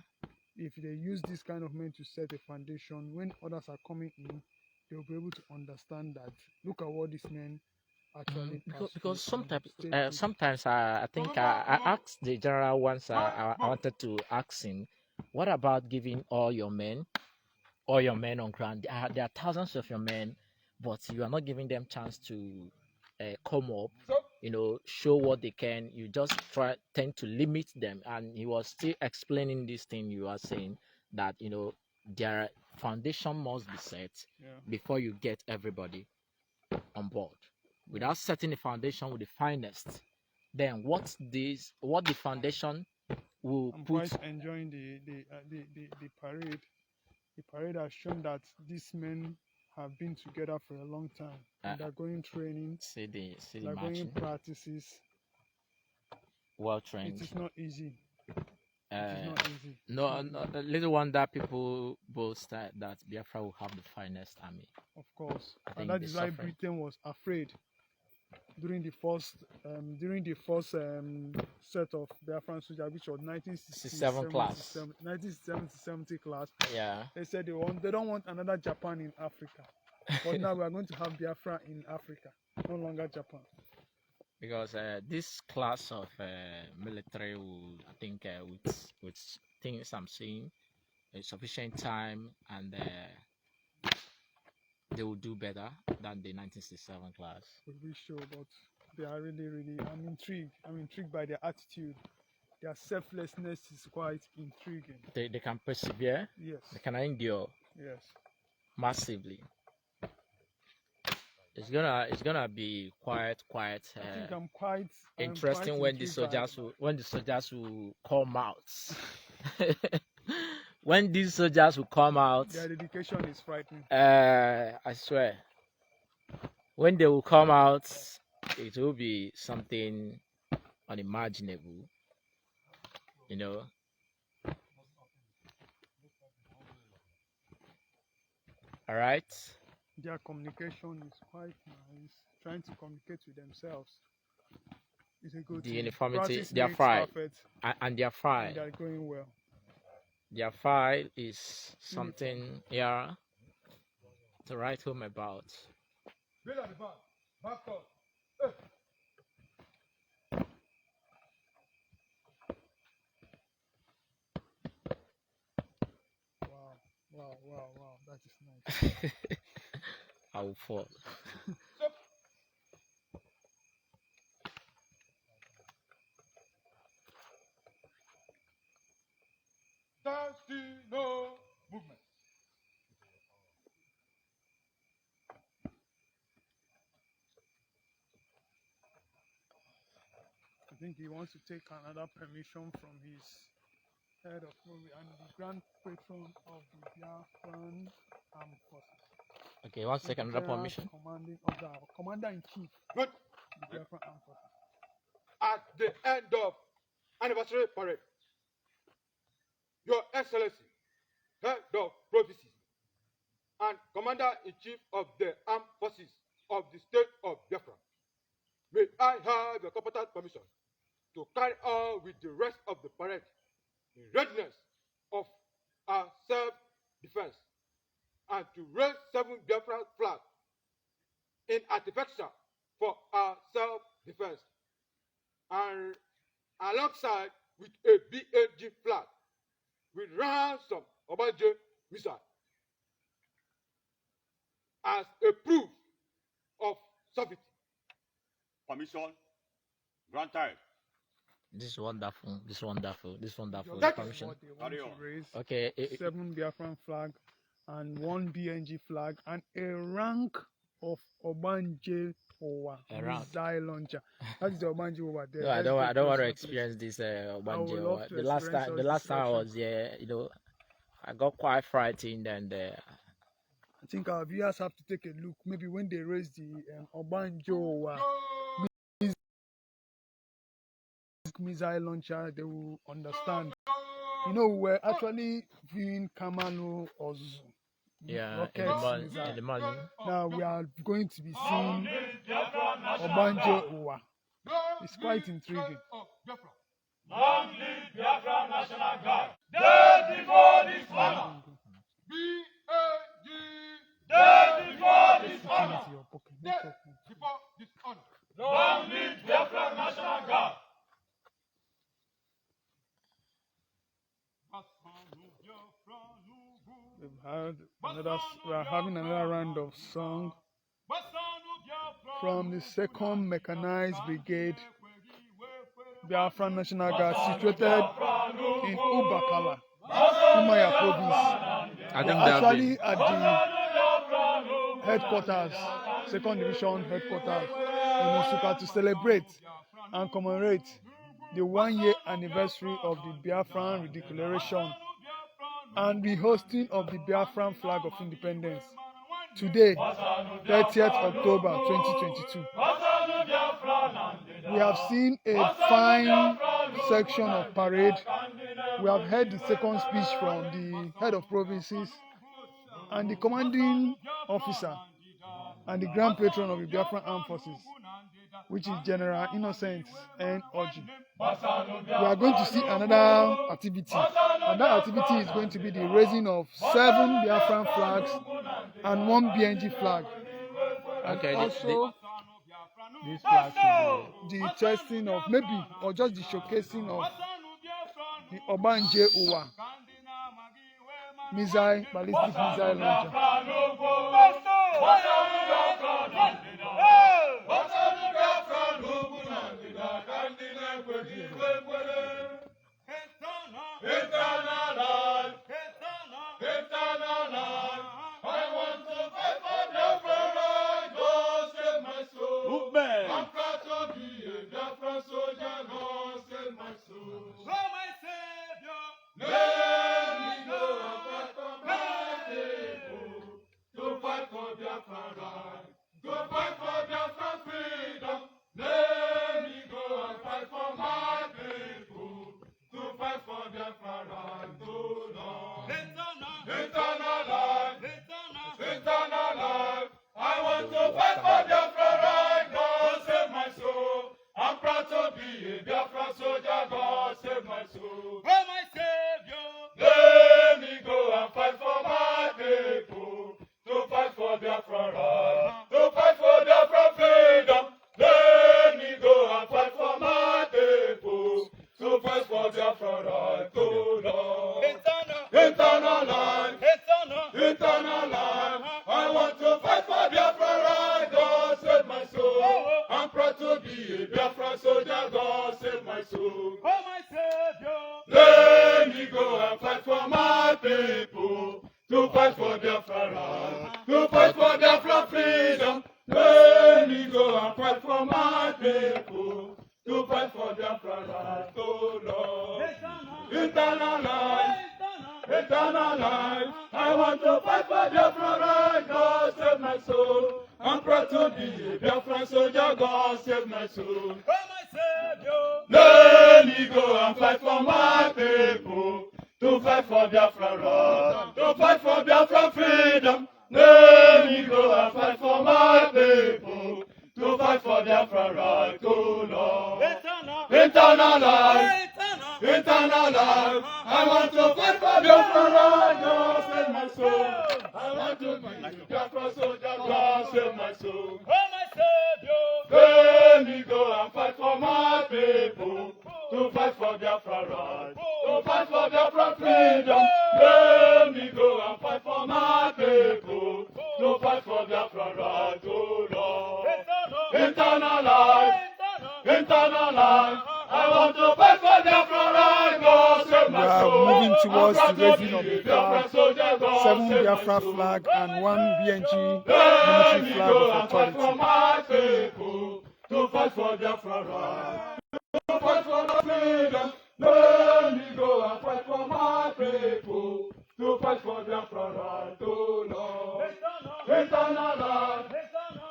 [SPEAKER 1] If they use this kind of men to set a foundation, when others are coming in, they'll be able to understand that. Look at what these men actually
[SPEAKER 2] because sometimes I think I asked the general once. I wanted to ask him, what about giving all your men on ground? There are thousands of your men, but you are not giving them chance to come up, you know, show what they can. You just tend to limit them. And he was still explaining this thing you are saying, that, you know, their foundation must be set before you get everybody on board. Without setting the foundation with the finest, then what the foundation will
[SPEAKER 1] I'm
[SPEAKER 2] put.
[SPEAKER 1] quite enjoying the parade. The parade has shown that these men have been together for a long time. They're going training.
[SPEAKER 2] See the
[SPEAKER 1] they're going practices.
[SPEAKER 2] Well trained.
[SPEAKER 1] It is not easy.
[SPEAKER 2] No, little wonder people boast that Biafra will have the finest army.
[SPEAKER 1] Of course, and that is why Britain was afraid during the first set of Biafran soldiers, which was 1967
[SPEAKER 2] class.
[SPEAKER 1] 1970 class.
[SPEAKER 2] Yeah.
[SPEAKER 1] They said they don't want another Japan in Africa, but now we are going to have Biafra in Africa, no longer Japan.
[SPEAKER 2] Because this class of military will, I think, with things I'm seeing, sufficient time, and they will do better than the 1967 class.
[SPEAKER 1] We sure, but they are really, really. I'm intrigued. I'm intrigued by their attitude. Their selflessness is quite intriguing.
[SPEAKER 2] They can persevere.
[SPEAKER 1] Yes.
[SPEAKER 2] They can endure.
[SPEAKER 1] Yes.
[SPEAKER 2] Massively. It's gonna be quite
[SPEAKER 1] I think I'm quite
[SPEAKER 2] interesting when the soldiers will come out. When these soldiers will come out,
[SPEAKER 1] their dedication is frightening.
[SPEAKER 2] I swear, when they will come out, it will be something unimaginable, you know. All right.
[SPEAKER 1] Their communication is quite nice. Trying to communicate with themselves is a good thing.
[SPEAKER 2] Uniformity, their file, and their file.
[SPEAKER 1] And they are going well.
[SPEAKER 2] Their file is something here to write home about.
[SPEAKER 1] Wow, that is nice.
[SPEAKER 2] I will fall.
[SPEAKER 1] think he wants to take another permission from his head of movie and the grand patron of the Biafran Armed Forces.
[SPEAKER 2] Okay, one second, another
[SPEAKER 1] General
[SPEAKER 2] permission.
[SPEAKER 1] Commanding of the Commander-in-Chief
[SPEAKER 3] Good.
[SPEAKER 1] of the Biafran Armed Forces.
[SPEAKER 3] At the end of anniversary parade, Your Excellency, Head of Provinces, and Commander-in-Chief of the Armed Forces of the State of Biafra, may I have your competent permission to carry on with the rest of the parade in readiness of our self-defense and to raise 7 Biafran flags in affection for our self-defense and alongside with a BNG flag with rounds of Obanje missile as a proof of sovereignty.
[SPEAKER 4] Permission granted.
[SPEAKER 2] This is wonderful. This is wonderful. This is wonderful.
[SPEAKER 1] That is
[SPEAKER 2] Permission.
[SPEAKER 1] what they want
[SPEAKER 4] Carry
[SPEAKER 1] to
[SPEAKER 4] on.
[SPEAKER 1] raise.
[SPEAKER 2] Okay.
[SPEAKER 1] 7 Biafran flag and 1 BNG flag and a rank of Obanje Owa
[SPEAKER 2] A rank.
[SPEAKER 1] missile launcher. That's the Obanje over there.
[SPEAKER 2] No, I
[SPEAKER 1] Let's
[SPEAKER 2] don't.
[SPEAKER 1] go
[SPEAKER 2] I don't want to
[SPEAKER 1] closer, please.
[SPEAKER 2] experience this.
[SPEAKER 1] would
[SPEAKER 2] Obanje.
[SPEAKER 1] love to
[SPEAKER 2] The last
[SPEAKER 1] experience
[SPEAKER 2] time.
[SPEAKER 1] all
[SPEAKER 2] The
[SPEAKER 1] this
[SPEAKER 2] last time I
[SPEAKER 1] action.
[SPEAKER 2] was here, I got quite frightened and.
[SPEAKER 1] I think our viewers have to take a look. Maybe when they raise the Obanje Owa missile launcher, they will understand. You know, we're actually viewing Kamano Ozu.
[SPEAKER 2] Yeah, in
[SPEAKER 1] rocket
[SPEAKER 2] the morning.
[SPEAKER 1] missile.
[SPEAKER 2] In the morning.
[SPEAKER 1] Now we are going to be seeing Obanje Owa. It's quite intriguing.
[SPEAKER 4] Long live Biafra National Guard. Dead before this honor.
[SPEAKER 3] B-A-G.
[SPEAKER 4] Dead before this
[SPEAKER 1] Put it
[SPEAKER 4] honor.
[SPEAKER 1] into your pocket. No talk, no.
[SPEAKER 3] Before this honor.
[SPEAKER 4] Long live Biafra National Guard.
[SPEAKER 1] We are having another round of song from the 2nd Mechanized Brigade, Biafra National Guard, situated in Ubakala, Umaya Province.
[SPEAKER 2] I think that
[SPEAKER 1] Actually at the headquarters, 2nd Division headquarters in Nsukka to celebrate and commemorate the 1-year anniversary of the Biafran Redeclaration and the hosting of the Biafran Flag of Independence. Today, 30th October 2022. We have seen a fine section of parade. We have heard the second speech from the head of provinces and the commanding officer and the grand patron of the Biafran Armed Forces, which is General Innocent N. Oji. We are going to see another activity, and that activity is going to be the raising of 7 Biafran flags and 1 BNG flag. And
[SPEAKER 2] Okay,
[SPEAKER 1] also
[SPEAKER 2] this flag should
[SPEAKER 1] the testing of maybe or just the showcasing of the Obanje Owa missile, ballistic missile launcher.
[SPEAKER 3] To fight fight for Biafra right, oh Lord. Eternal life, eternal life. I want to fight for Biafra right, God save my soul. I'm proud to be a Biafran soldier, God save my soul. Let me go and fight for my people. To fight for Biafra right, to fight for Biafra freedom. Let me go and fight for my people. To fight for Biafra right, oh Lord. Eternal life, eternal life. I want to fight for Biafra right, God save my soul. I want to be a Biafra soldier, God save my soul. Let me go and fight for my people. To fight for Biafra right, to fight for Biafra freedom. Let me go and fight for my people. To fight for Biafra right, oh Lord. Eternal life, eternal life. I want to fight for Biafra right, God save
[SPEAKER 1] We
[SPEAKER 3] my
[SPEAKER 1] are
[SPEAKER 3] soul.
[SPEAKER 1] moving towards
[SPEAKER 3] I'm
[SPEAKER 1] the
[SPEAKER 3] proud to
[SPEAKER 1] raising of
[SPEAKER 3] be
[SPEAKER 1] the
[SPEAKER 3] a Biafra
[SPEAKER 1] flag,
[SPEAKER 3] soldier, God
[SPEAKER 1] 7
[SPEAKER 3] save my
[SPEAKER 1] Biafra
[SPEAKER 3] soul.
[SPEAKER 1] flag and 1 BNG
[SPEAKER 3] Let
[SPEAKER 1] military
[SPEAKER 3] me
[SPEAKER 1] flag
[SPEAKER 3] go
[SPEAKER 1] of
[SPEAKER 3] and fight for
[SPEAKER 1] authority.
[SPEAKER 3] my people. To fight for Biafra right. To fight for the freedom. Let me go and fight for my people. To fight for Biafra right, oh Lord. Eternal life,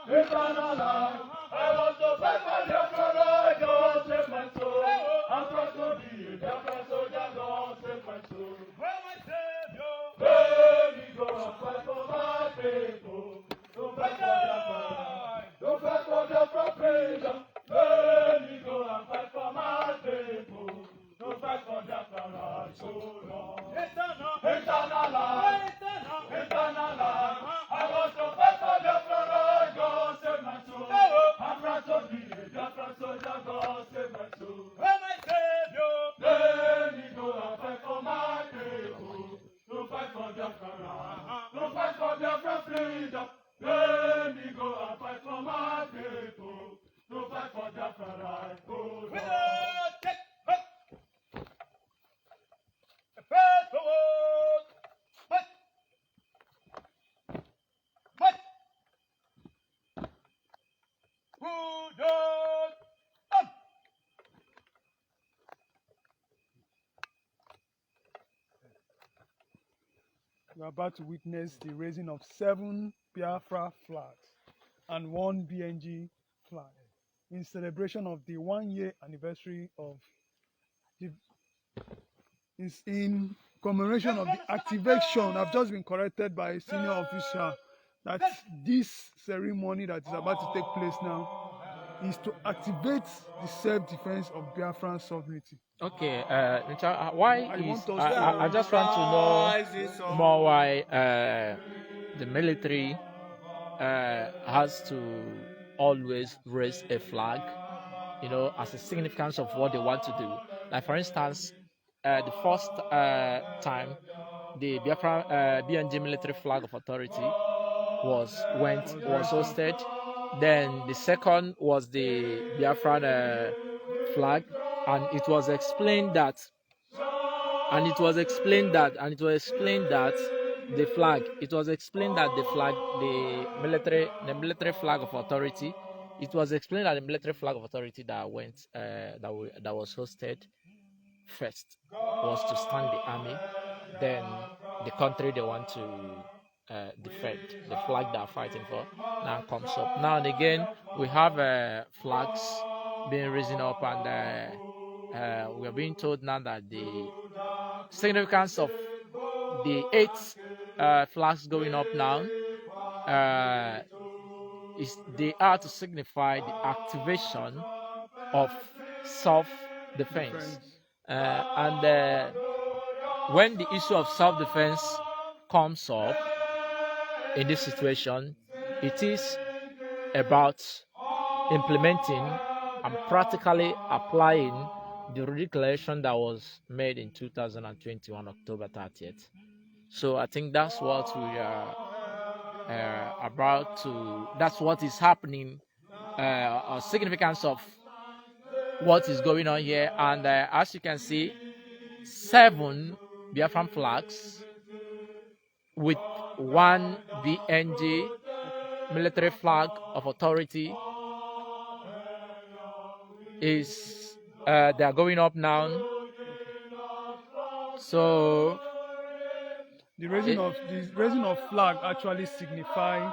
[SPEAKER 3] eternal life. I want to fight for Biafra right, God save my soul. I'm proud to be a Biafra soldier, God save my soul. Let me go and fight for my people. To fight for Biafra right, to fight for Biafra freedom. Let me go and fight for my people. To fight for Biafra right, oh Lord. Eternal life, eternal life. I want to fight for Biafra right, God save my soul. I'm proud to be a Biafra soldier, God save my soul. Let me go and fight for my people. To fight for Biafra right, to fight for Biafra freedom. Let me go and fight for my people. To fight for Biafra right, oh Lord.
[SPEAKER 1] We are about to witness the raising of 7 Biafra flags and 1 BNG flag in celebration of the 1-year anniversary of the is in commemoration of the activation. I've just been corrected by a senior official that this ceremony that is about to take place now is to activate the self-defense of Biafran sovereignty.
[SPEAKER 2] Okay, why
[SPEAKER 1] I
[SPEAKER 2] is
[SPEAKER 1] want us
[SPEAKER 2] I
[SPEAKER 1] to
[SPEAKER 2] just want to know more why the military has to always raise a flag, you know, as a significance of what they want to do. Like for instance, the first time the Biafra BNG military flag of authority was hosted. Then the second was the Biafran flag, and it was explained that the flag, it was explained that the flag, the military flag of authority, it was explained that the military flag of authority that went that was hosted first was to stand the army, then the country they want to defend, the flag they are fighting for, now comes up. Now and again, we have flags being risen up, and we are being told now that the significance of the 8 flags going up now is they are to signify the activation of self-defense. And when the issue of self-defense comes up in this situation, it is about implementing and practically applying the declaration that was made in 2021 October 30th. So I think that's what we are that's what is happening, a significance of what is going on here. And as you can see, 7 Biafran flags with 1 BNG military flag of authority is They are going up now. So
[SPEAKER 1] The raising of flag actually signify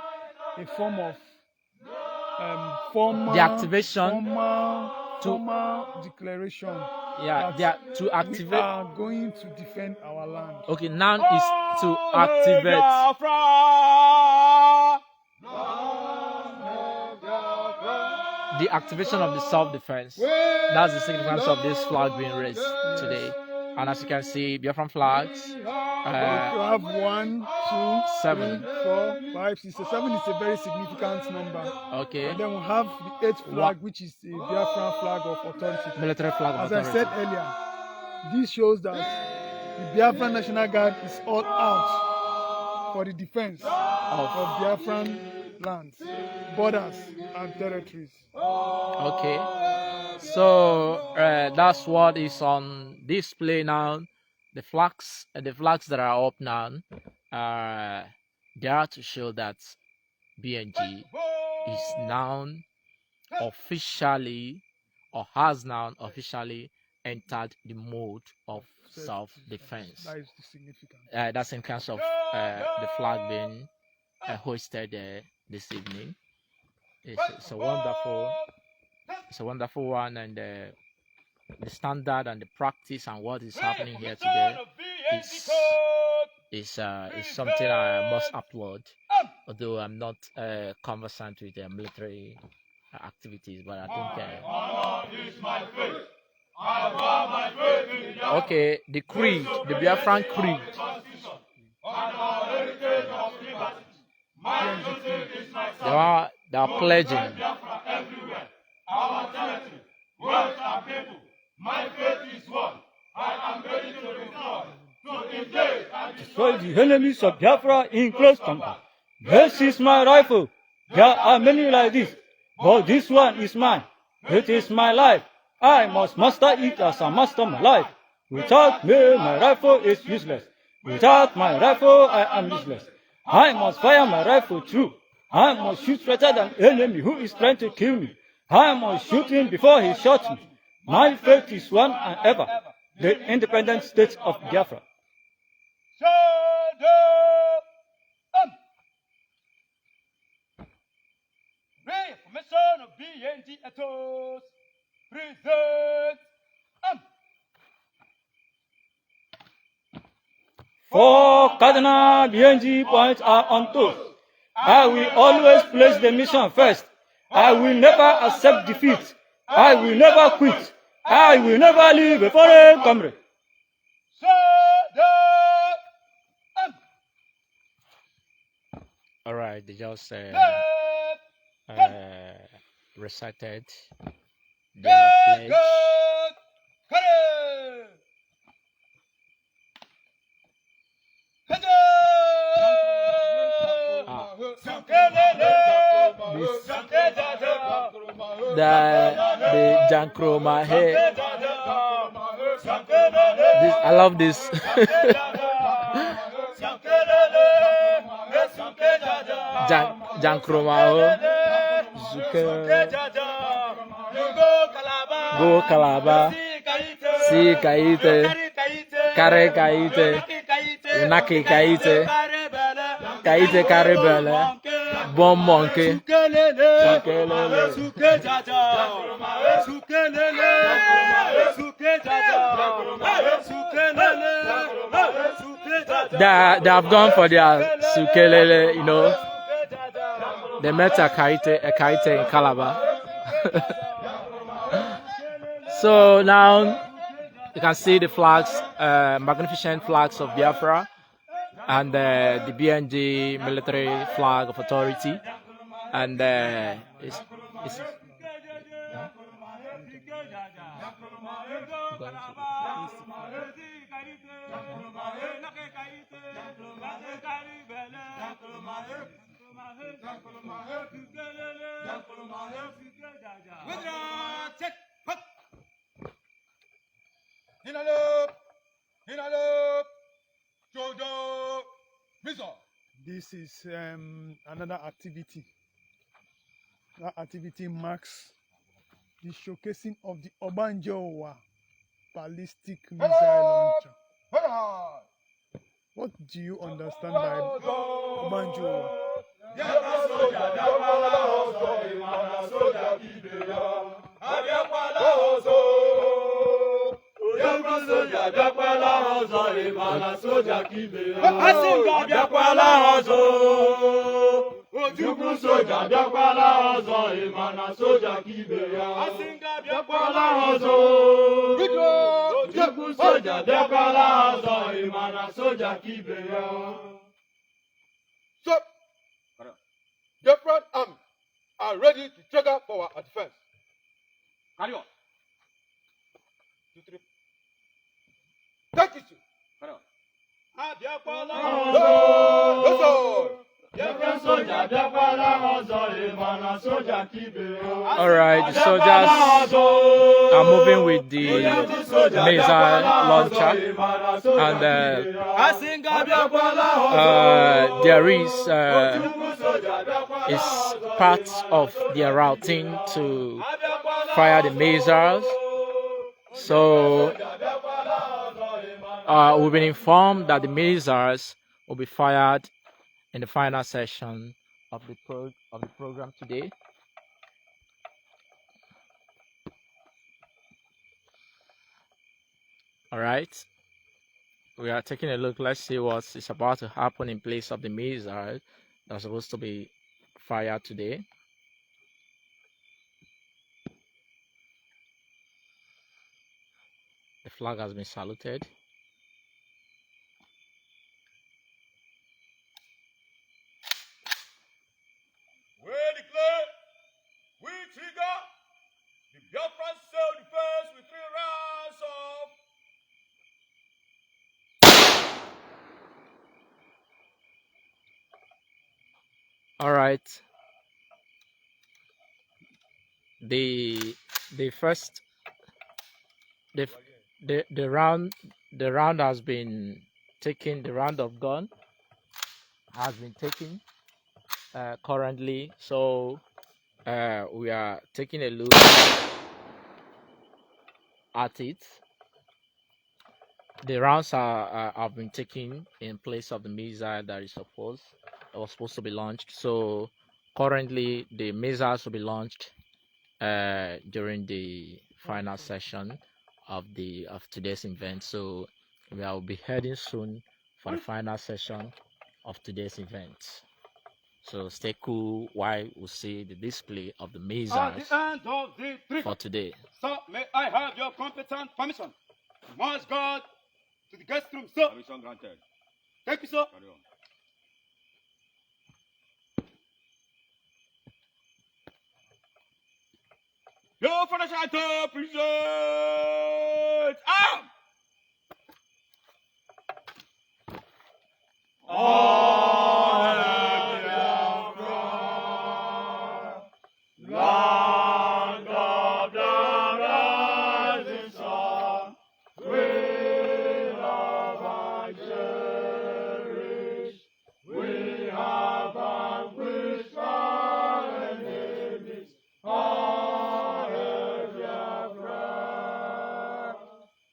[SPEAKER 1] a form of
[SPEAKER 2] the activation
[SPEAKER 1] formal declaration
[SPEAKER 2] yeah,
[SPEAKER 1] that
[SPEAKER 2] they are to
[SPEAKER 1] we
[SPEAKER 2] activate.
[SPEAKER 1] are going to defend our land.
[SPEAKER 2] Okay, now is to activate. The activation of the self-defense. That's the significance of this flag being raised today. And as you can see, Biafran flags.
[SPEAKER 1] You have 1, 2,
[SPEAKER 2] 7.
[SPEAKER 1] 3, 4, 5, 6, 7 is a very significant number.
[SPEAKER 2] Okay.
[SPEAKER 1] And then we have the 8th flag, which is the Biafran flag of authority.
[SPEAKER 2] Military flag of authority.
[SPEAKER 1] As I said earlier, this shows that the Biafran National Guard is all out for the defense of Biafran lands, borders, and territories.
[SPEAKER 2] Okay. So that's what is on display now. The flags that are up now, they are to show that BNG is now officially, or has now officially entered the mode of self-defense.
[SPEAKER 1] That is the significance.
[SPEAKER 2] That's in terms of the flag being hoisted this evening. It's a wonderful one, and the standard and the practice and what is happening here today is something I must applaud. Although I'm not conversant with military activities, but I think. Okay, the creed, the Biafran creed. They are pledging.
[SPEAKER 3] Our territory, words are people. My faith is one. I am ready to destroy, to engage and
[SPEAKER 5] destroy the enemies of Biafra in close combat. This is my rifle. There are many like this, but this one is mine. It is my life. I must master it as I master my life. Without me, my rifle is useless. Without my rifle, I am useless. I must fire my rifle through. I must shoot better than enemy who is trying to kill me. I must shoot him before he shoots me. My faith is one and ever, the independent state of Biafra.
[SPEAKER 4] Reformation of BNG Ethos presents
[SPEAKER 5] 4 cardinal BNG points are on toast. I will always place the mission first. I will never accept defeat. I will never quit. I will never leave a foreign comrade.
[SPEAKER 2] All right, they just recited their pledge. The Jankroma here. I love this. Jankroma Go Kalaba Si Kaite Kare Kaite Naki Kaite Kaite Karibele Bon Monkey They have gone for their Sukelele, you know. They met a Kaite in Calabar. So now you can see the flags, magnificent flags of Biafra, and the BNG military flag of authority, and it's
[SPEAKER 1] This is another activity. That activity marks the showcasing of the Obanjowa ballistic missile launcher. What do you understand by Obanjowa?
[SPEAKER 3] Biafra soldier, Biafra ọzọ, Imana soldier ibe ya. Abịakwala ọzọ. Biafra soldier, Biafra ọzọ, Imana soldier ibe ya. Abịakwala ọzọ. Ojukwu soldier, Biafra ọzọ, Imana soldier ibe ya. Abịakwala ọzọ. Ojukwu soldier, Biafra ọzọ, Imana soldier ibe ya.
[SPEAKER 6] So, different armies are ready to trigger for our defense.
[SPEAKER 3] Carry on.
[SPEAKER 6] 2, 3. Take it.
[SPEAKER 3] Carry on.
[SPEAKER 4] Abịakwala
[SPEAKER 3] Biafra soldier, Biafra ọzọ, Imana soldier ibe ya.
[SPEAKER 2] All right, the soldiers are moving with the missile launcher, and there is part of their routing to fire the missiles. So we've been informed that the missiles will be fired in the final session of the program today. All right, we are taking a look. Let's see what is about to happen in place of the missile that's supposed to be fired today. The flag has been saluted.
[SPEAKER 4] We declare, we trigger the Biafran self-defense with 3 rounds of
[SPEAKER 2] All right. The first the round has been taken. The round of gun has been taken currently. So we are taking a look at it. The rounds have been taken in place of the missile that was supposed to be launched. So currently the missiles will be launched during the final session of today's event. So we will be heading soon for the final session of today's event. So stay cool while we see the display of the
[SPEAKER 4] at
[SPEAKER 2] missiles
[SPEAKER 4] the end of the trigger.
[SPEAKER 2] for today.
[SPEAKER 4] Sir, may I have your competent permission to march guard to the guest room, sir?
[SPEAKER 3] Permission granted.
[SPEAKER 4] Thank you, sir.
[SPEAKER 3] Carry on. Yo, for the shadow, present arm! Land of the rising sun, we love and cherish. We have vanquished our enemies.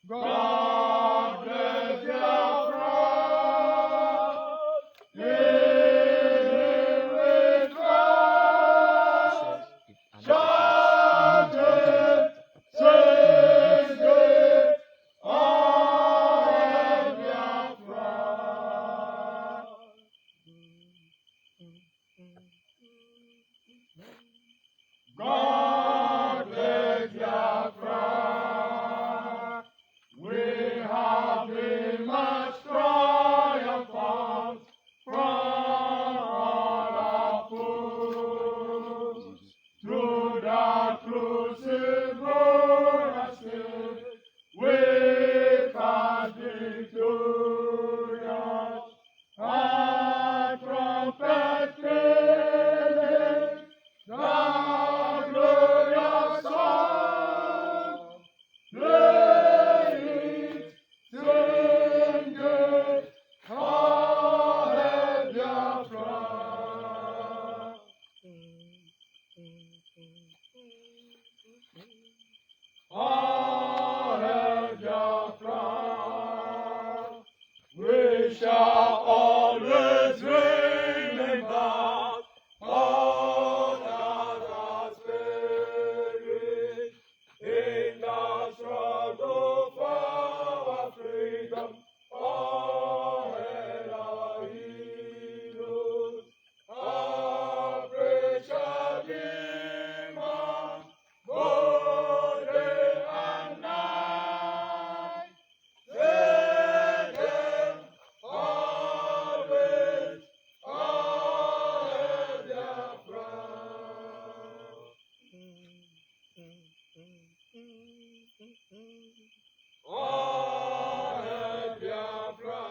[SPEAKER 3] God bless Biafra. Live with God. Shout it, sing it, all Biafra. God bless Biafra. We have been much triumphant from all our foes. Through the crucible we can victorious. Our trumpet pealing the glorious song. Play it, sing it, all Biafra. All hail Biafra. We shall always remember all that has perished in the struggle for our freedom. All hail our heroes, our precious demons, both day and night. Let them always all their all Biafra.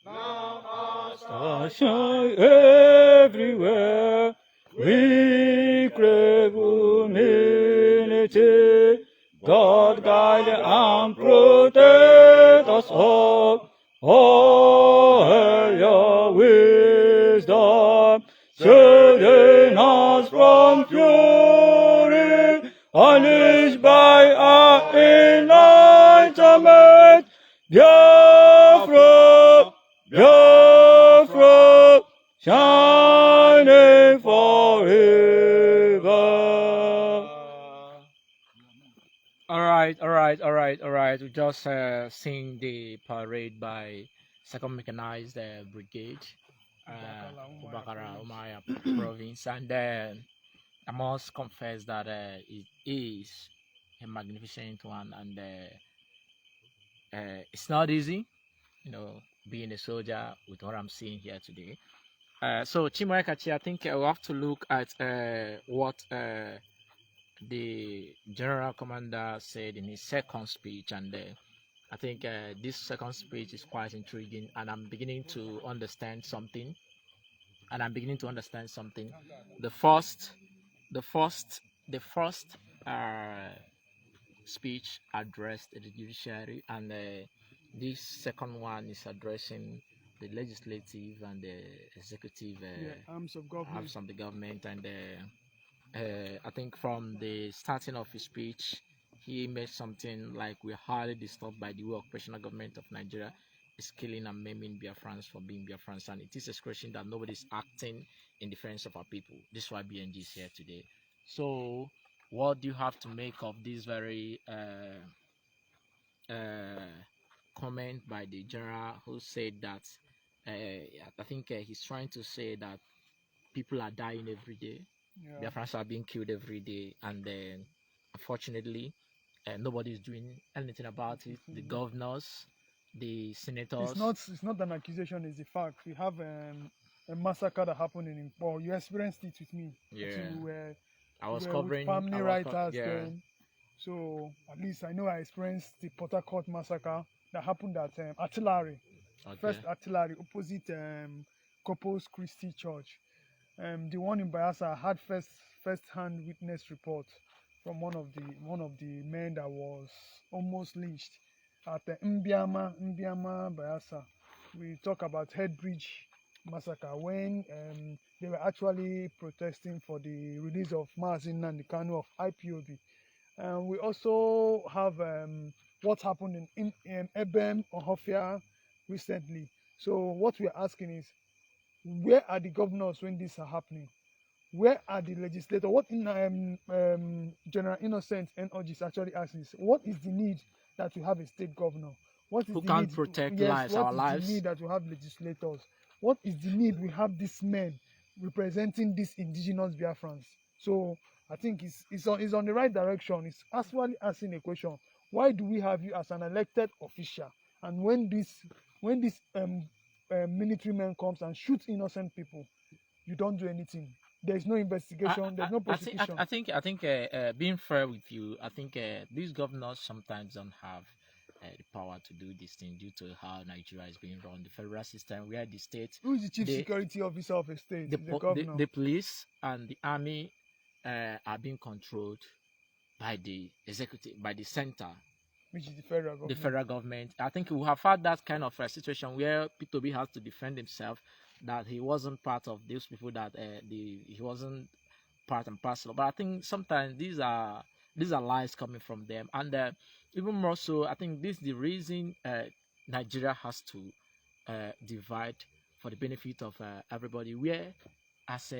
[SPEAKER 3] Now our
[SPEAKER 5] Sunshine everywhere. We crave unity. God guide and protect us all. Oh, hail your wisdom, shielding us from fury, unleashed by our enlightenment. Biafra, Biafra, shining forever.
[SPEAKER 2] All right. We just seen the parade by Second Mechanized Brigade, Ubakara Umaya province, and I must confess that it is a magnificent one, and it's not easy, being a soldier with what I'm seeing here today. So Chimo Ekachi, I think we'll have to look at what the general commander said in his second speech, and I think this second speech is quite intriguing, and I'm beginning to understand something. The first speech addressed the judiciary, and this second one is addressing the legislative and the executive
[SPEAKER 1] arms of government.
[SPEAKER 2] arms of the government. And I think from the starting of his speech, he made something like, "We're highly disturbed by the way operational government of Nigeria is killing and maiming Biafrans for being Biafrans, and it is expression that nobody is acting in defense of our people." This is why BNG is here today. So, what do you have to make of this very comment by the general, who said that I think he's trying to say that people are dying every day, Biafrans are being killed every day, and then unfortunately nobody is doing anything about it. The governors, the senators.
[SPEAKER 1] It's not an accusation, it's a fact. We have a massacre that happened in Impo. You experienced it with me.
[SPEAKER 2] Yeah. I was
[SPEAKER 1] with
[SPEAKER 2] covering
[SPEAKER 1] family writers
[SPEAKER 2] yeah.
[SPEAKER 1] then. So at least I know I experienced the Port Harcourt massacre that happened at Artillery.
[SPEAKER 2] Okay.
[SPEAKER 1] First Artillery opposite Corpus Christi Church. The one in Bayelsa had first-hand witness report from one of the men that was almost lynched at Mbiama, Bayelsa. We talk about Headbridge massacre when they were actually protesting for the release of Mazi Nnamdi Kanu of IPOB. We also have what happened in Ebem, Ohofia recently. So what we are asking is, where are the governors when these are happening? Where are the legislators? What General Innocent Energy is actually asking is, what is the need that we have a state governor? What is
[SPEAKER 2] who
[SPEAKER 1] the
[SPEAKER 2] can't
[SPEAKER 1] need?
[SPEAKER 2] protect
[SPEAKER 1] Yes,
[SPEAKER 2] lives,
[SPEAKER 1] what
[SPEAKER 2] our
[SPEAKER 1] is
[SPEAKER 2] lives?
[SPEAKER 1] the need that we have legislators? What is the need we have these men representing these indigenous Biafrans? So I think it's on the right direction. It's actually asking a question: why do we have you as an elected official? And when this military man comes and shoots innocent people, you don't do anything. There's no investigation. There's no prosecution.
[SPEAKER 2] I think being fair with you, I think these governors sometimes don't have the power to do this thing due to how Nigeria is being run. The federal system, where the state,
[SPEAKER 1] Who is the chief security officer of a state? The governor.
[SPEAKER 2] The police and the army are being controlled by the executive, by the center,
[SPEAKER 1] which is the federal government.
[SPEAKER 2] The federal government. I think we have had that kind of situation where P2B has to defend himself, that he wasn't part of those people, that he wasn't part and parcel. But I think sometimes these these are lies coming from them, and even more so, I think this is the reason Nigeria has to divide for the benefit of everybody. Where as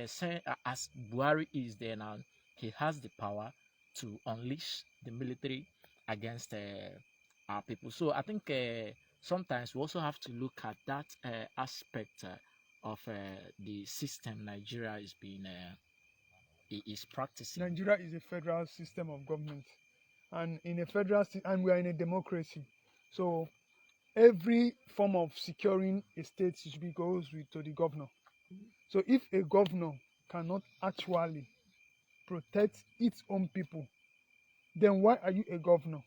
[SPEAKER 2] Buhari is there now, he has the power to unleash the military against our people. So I think sometimes we also have to look at that aspect of the system Nigeria is being is practicing.
[SPEAKER 1] Nigeria is a federal system of government, and in a federal and we are in a democracy. So every form of securing a state goes to the governor. So if a governor cannot actually protect its own people, then why are you a governor?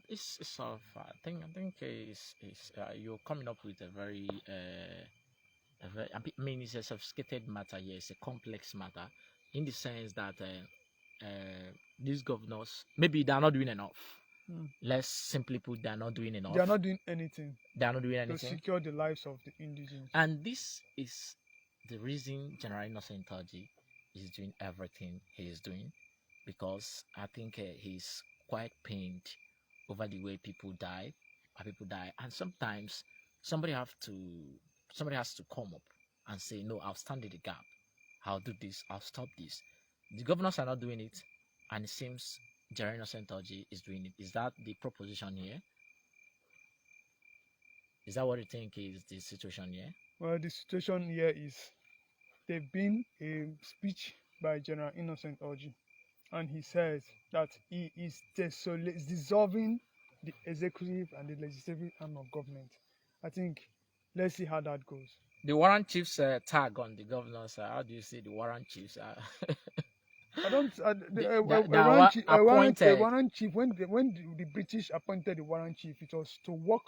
[SPEAKER 2] It's sort of, I think it's you're coming up with a very I mean, it's a sophisticated matter here. It's a complex matter in the sense that these governors, maybe they're not doing enough. Let's simply put, they're not doing enough.
[SPEAKER 1] They are not doing anything.
[SPEAKER 2] They are not doing
[SPEAKER 1] to
[SPEAKER 2] anything.
[SPEAKER 1] secure the lives of the indigenous.
[SPEAKER 2] And this is the reason General Innocent Taji is doing everything he is doing, because I think he's quite pained over the way people die, and sometimes somebody has to come up and say, no, I'll stand in the gap, I'll do this, I'll stop this. The governors are not doing it, and it seems General Innocent Taji is doing it. Is that the proposition here? Is that what you think is the situation here?
[SPEAKER 1] Well, the situation here is there's been a speech by General Innocent Orji, and he says that he is dissolving the executive and the legislative arm of government. I think let's see how that goes.
[SPEAKER 2] The warrant chief's tag on the governors. How do you see the warrant chiefs?
[SPEAKER 1] I don't.
[SPEAKER 2] They
[SPEAKER 1] warrant chief,
[SPEAKER 2] appointed.
[SPEAKER 1] warrant chief. When the British appointed the warrant chief, it was to work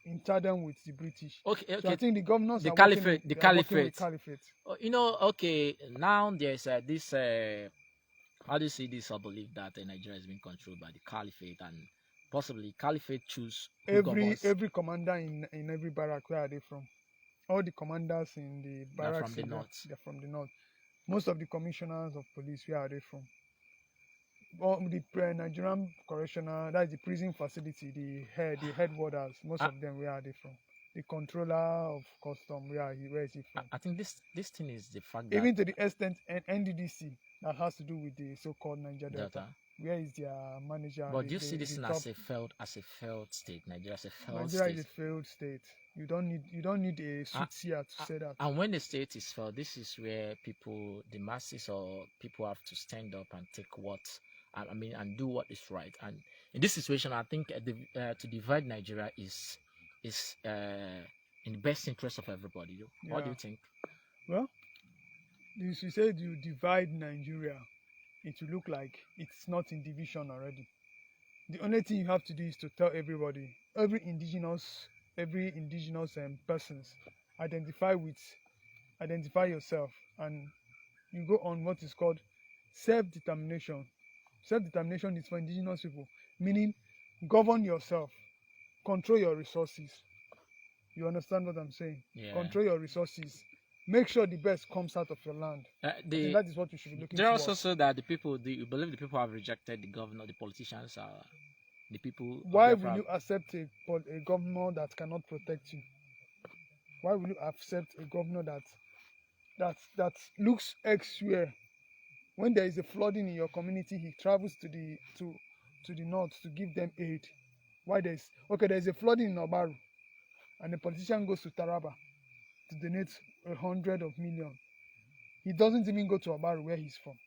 [SPEAKER 1] in tandem with the British.
[SPEAKER 2] Okay.
[SPEAKER 1] So I think the governors
[SPEAKER 2] The
[SPEAKER 1] are
[SPEAKER 2] caliphate.
[SPEAKER 1] working,
[SPEAKER 2] The
[SPEAKER 1] they are working with
[SPEAKER 2] caliphate.
[SPEAKER 1] caliphate.
[SPEAKER 2] Okay. Now there's this. How do you see this? I believe that Nigeria is being controlled by the caliphate, and possibly caliphate choose who governs.
[SPEAKER 1] Every commander in every barrack, where are they from? All the commanders in the barracks
[SPEAKER 2] from the north.
[SPEAKER 1] They're from the north. Most of the commissioners of police, where are they from? Well, the Nigerian correctional, that's the prison facility, the headwaters, most of them, where are they from? The controller of custom, where is he from?
[SPEAKER 2] I think this thing is the fact that
[SPEAKER 1] Even to the extent NDDC, that has to do with the so-called Niger Delta. Where is their manager?
[SPEAKER 2] But do you see this as a failed state? Nigeria as a failed
[SPEAKER 1] Nigeria
[SPEAKER 2] state.
[SPEAKER 1] is a failed state. You don't need a soothsayer to say that.
[SPEAKER 2] And when the state is failed, this is where people, the masses or people, have to stand up and take what and do what is right. And in this situation, I think to divide Nigeria is in the best interest of everybody. What do you think?
[SPEAKER 1] Well, if you said you divide Nigeria, it will look like it's not in division already. The only thing you have to do is to tell everybody, every indigenous persons, identify yourself, and you go on what is called self-determination. Self-determination is for indigenous people, meaning govern yourself, control your resources. You understand what I'm saying?
[SPEAKER 2] Yeah.
[SPEAKER 1] Control your resources. Make sure the best comes out of your land. That is what you should be looking for.
[SPEAKER 2] There also said that you believe the people have rejected the governor, the politicians are the people.
[SPEAKER 1] Why will you accept a governor that cannot protect you? Why will you accept a governor that looks elsewhere? When there is a flooding in your community, he travels to the north to give them aid. Why there's a flooding in Obaru, and the politician goes to Taraba to donate 100 million. He doesn't even go to Obaru, where he's from.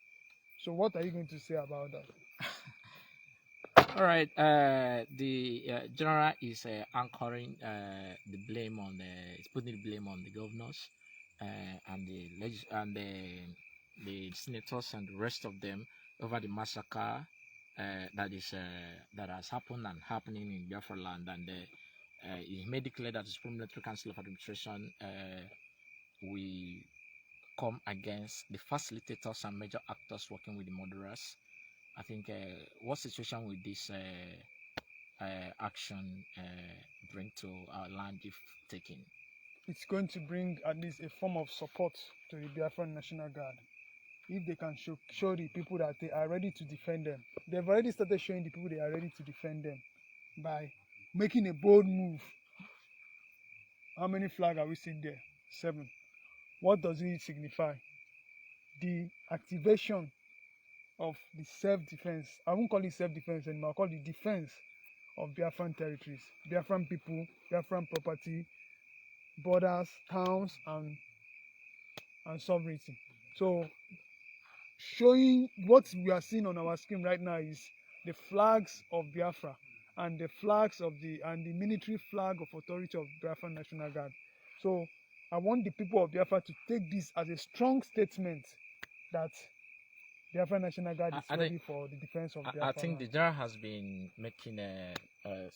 [SPEAKER 1] So what are you going to say about that?
[SPEAKER 2] All right. The general is anchoring the blame on is putting the blame on the governors and the senators and the rest of them over the massacre that has happened and happening in Biafra land, and he made it clear that the Supreme Military Council of Administration we come against the facilitators and major actors working with the murderers. I think what situation will this action bring to our land if taken?
[SPEAKER 1] It's going to bring at least a form of support to the Biafran National Guard. if they can show the people that they are ready to defend them. They've already started showing the people they are ready to defend them by making a bold move. How many flags are we seeing there? 7. What does it signify? The activation of the self-defense. I won't call it self-defense anymore. I'll call it defense of Biafran territories, Biafran people, Biafran property, borders, towns, and sovereignty. So, showing what we are seeing on our screen right now is the flags of Biafra and the flags of the military flag of authority of Biafran National Guard. So, I want the people of Biafra to take this as a strong statement that Biafra National Guard is ready for the defense of Biafra.
[SPEAKER 2] I think the general has been making a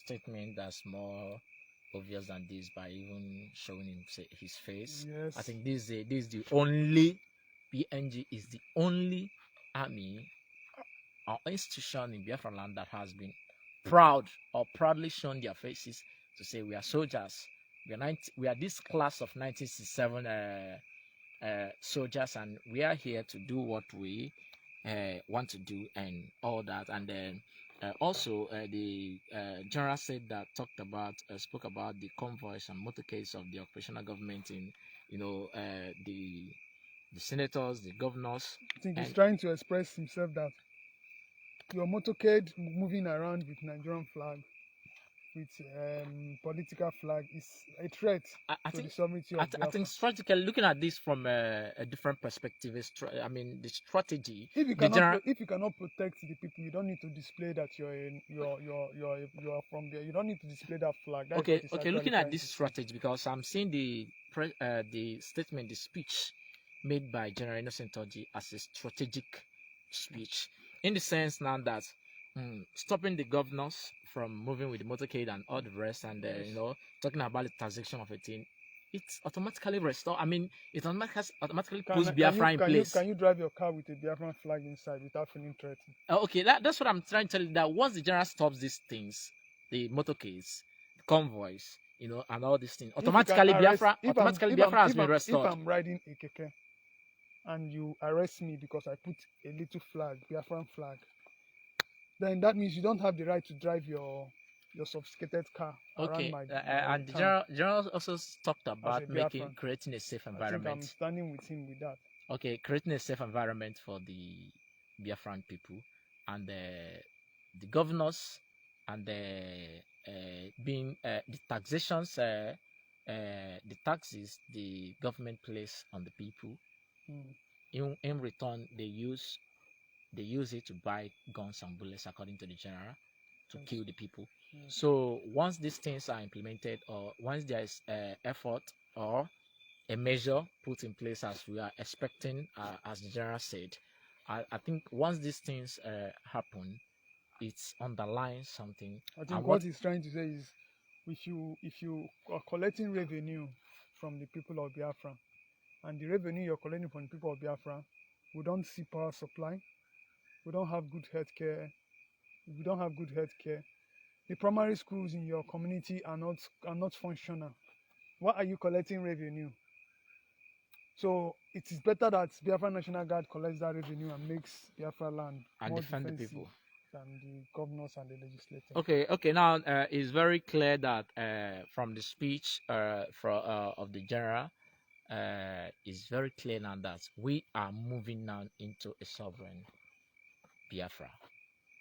[SPEAKER 2] statement that's more obvious than this by even showing him his face.
[SPEAKER 1] Yes.
[SPEAKER 2] I think this is the only PNG is the only army or institution in Biafra land that has been proudly shown their faces to say we are soldiers. We are this class of 1967 soldiers, and we are here to do what we want to do and all that. And then also the general said that spoke about the convoys and motorcades of the occupational government in the senators, the governors.
[SPEAKER 1] I think he's trying to express himself that your motorcade moving around with Nigerian flag, with political flag, is a threat to the sovereignty of Biafra.
[SPEAKER 2] I think strategically, looking at this from a different perspective, the strategy.
[SPEAKER 1] If you cannot protect the people, you don't need to display that you are from there. You don't need to display that flag. That's
[SPEAKER 2] okay. Looking at this strategy, because I'm seeing the statement, the speech made by General Innocent Oji as a strategic speech, in the sense now that stopping the governors from moving with the motorcade and all the rest, and talking about the taxation of a thing, it's automatically restored. I mean, it automatically puts Biafra in place.
[SPEAKER 1] Can you drive your car with a Biafran flag inside without feeling threatened?
[SPEAKER 2] Okay, that's what I'm trying to tell you. That once the general stops these things, the motorcades, the convoys, and all these things, automatically Biafra has been restored.
[SPEAKER 1] If I'm riding a keke and you arrest me because I put a little flag, Biafran flag, then that means you don't have the right to drive your sophisticated car around my
[SPEAKER 2] and
[SPEAKER 1] town.
[SPEAKER 2] the general also talked about creating a safe environment.
[SPEAKER 1] I think I'm standing with him with that.
[SPEAKER 2] Okay, creating a safe environment for the Biafran people, and the governors, and being the taxations, the taxes the government place on the people. In return, they use it to buy guns and bullets, according to the general, to kill the people. So once these things are implemented, or once there is effort or a measure put in place, as we are expecting, as the general said, I think once these things happen, it's underlying something.
[SPEAKER 1] I think what he's trying to say is, if you are collecting revenue from the people of Biafra, and the revenue you're collecting from the people of Biafra, we don't see power supply, we don't have good healthcare. The primary schools in your community are not functional. Why are you collecting revenue? So it is better that Biafra National Guard collects that revenue and makes Biafra land
[SPEAKER 2] and
[SPEAKER 1] more
[SPEAKER 2] defend the people
[SPEAKER 1] than the governors and the legislators.
[SPEAKER 2] Okay. Now it's very clear that from the speech of the general, it's very clear now that we are moving now into a sovereign Biafra.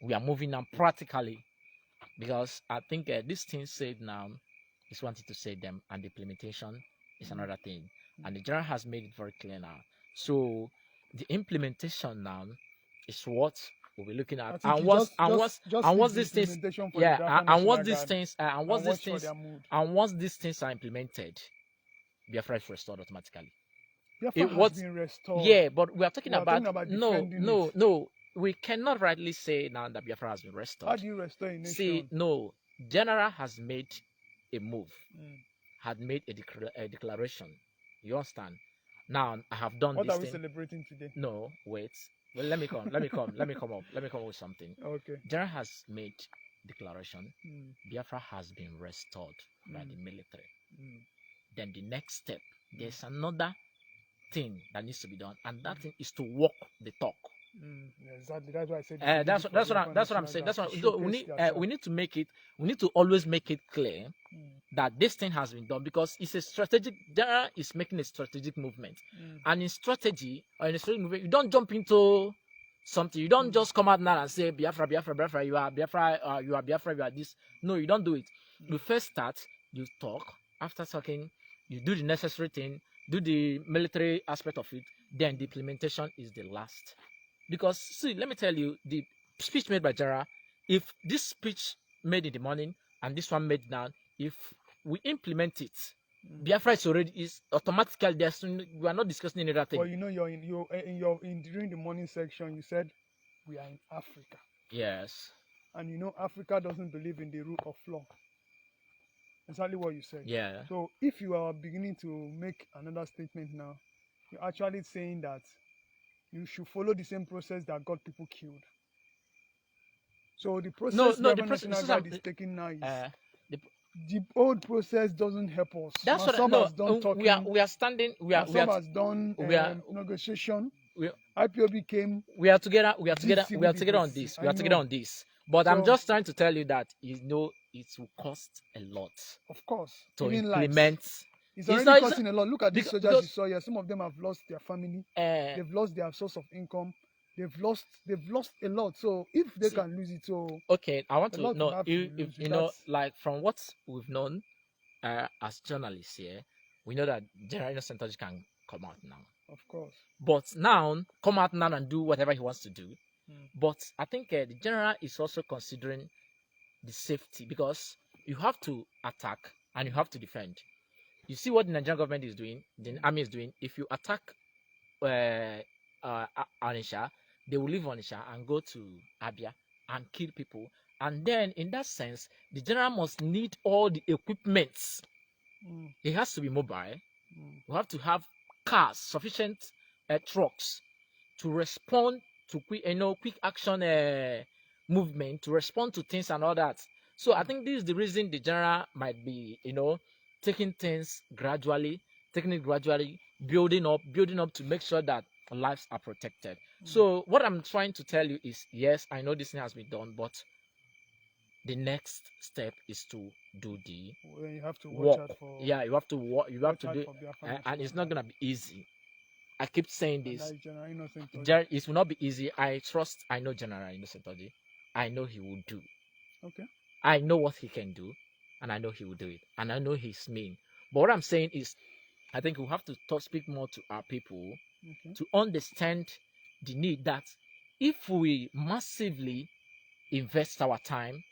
[SPEAKER 2] We are moving now practically, because I think this thing said now is wanted to say them, and the implementation is another thing. And the general has made it very clear now. So the implementation now is what we'll be looking at. And once these things are implemented, Biafra is restored automatically.
[SPEAKER 1] Biafra has been restored.
[SPEAKER 2] Yeah, but we are talking about no. We cannot rightly say now that Biafra has been restored.
[SPEAKER 1] How do you restore a nation?
[SPEAKER 2] See, no. General has made a move, had made a declaration. You understand? Now I have done
[SPEAKER 1] what
[SPEAKER 2] this
[SPEAKER 1] are we
[SPEAKER 2] thing.
[SPEAKER 1] Celebrating today?
[SPEAKER 2] No, wait. Well, let me come up with something.
[SPEAKER 1] Okay.
[SPEAKER 2] General has made declaration. Biafra has been restored by the military. Then the next step, there's another thing that needs to be done, and that thing is to walk the talk.
[SPEAKER 1] Yeah, exactly. That's why I said.
[SPEAKER 2] That's what I'm saying. That's what we need to make it. We need to always make it clear that this thing has been done because it's a strategic. General is making a strategic movement, and in strategy or in a strategic movement, you don't jump into something. You don't just come out now and say Biafra, Biafra, Biafra. You are Biafra. You are Biafra. You are this. No, you don't do it. You first start. You talk. After talking, you do the necessary thing. Do the military aspect of it. Then the implementation is the last. Because see, let me tell you, the speech made by Jara, if this speech made in the morning and this one made now, if we implement it, Biafra is automatically there. We are not discussing any other thing.
[SPEAKER 1] Well, you know, during the morning section, you said we are in Africa.
[SPEAKER 2] Yes.
[SPEAKER 1] And you know, Africa doesn't believe in the rule of law. Exactly what you said.
[SPEAKER 2] Yeah.
[SPEAKER 1] So if you are beginning to make another statement now, you're actually saying that you should follow the same process that got people killed. So the process the process is taking now is the old process doesn't help us.
[SPEAKER 2] That's what
[SPEAKER 1] has done talking.
[SPEAKER 2] We are standing.
[SPEAKER 1] Has done negotiation. IPOB came.
[SPEAKER 2] We are together. We are together. We are together on this. We are together on this. But I'm just trying to tell you that you know it will cost a lot.
[SPEAKER 1] Of course.
[SPEAKER 2] To implement.
[SPEAKER 1] It's already costing a lot. Look at these soldiers you saw here. Some of them have lost their family. They've lost their source of income. They've lost a lot. So if they can lose it, so
[SPEAKER 2] okay, I want to know if you know, like from what we've known as journalists here, we know that General Innocent Oji can come out now.
[SPEAKER 1] Of course.
[SPEAKER 2] But now come out now and do whatever he wants to do. But I think the general is also considering the safety because you have to attack and you have to defend. You see what the Nigerian government is doing, the army is doing. If you attack Onitsha, they will leave Onitsha and go to Abia and kill people. And then, in that sense, the general must need all the equipments. He has to be mobile. We have to have cars, sufficient trucks to respond to quick action movement, to respond to things and all that. So I think this is the reason the general might be, taking things gradually, building up to make sure that lives are protected. So what I'm trying to tell you is, yes, I know this thing has been done, but the next step is to do the
[SPEAKER 1] you have to
[SPEAKER 2] work.
[SPEAKER 1] Out for,
[SPEAKER 2] yeah, you have to work. You have to do, and it's not gonna be easy. I keep saying this. It will not be easy. I know General Innocent Oji. I know he will do.
[SPEAKER 1] Okay.
[SPEAKER 2] I know what he can do, and I know he will do it, and I know he's mean. But what I'm saying is, I think we have to speak more to our people to understand the need that if we massively invest our time,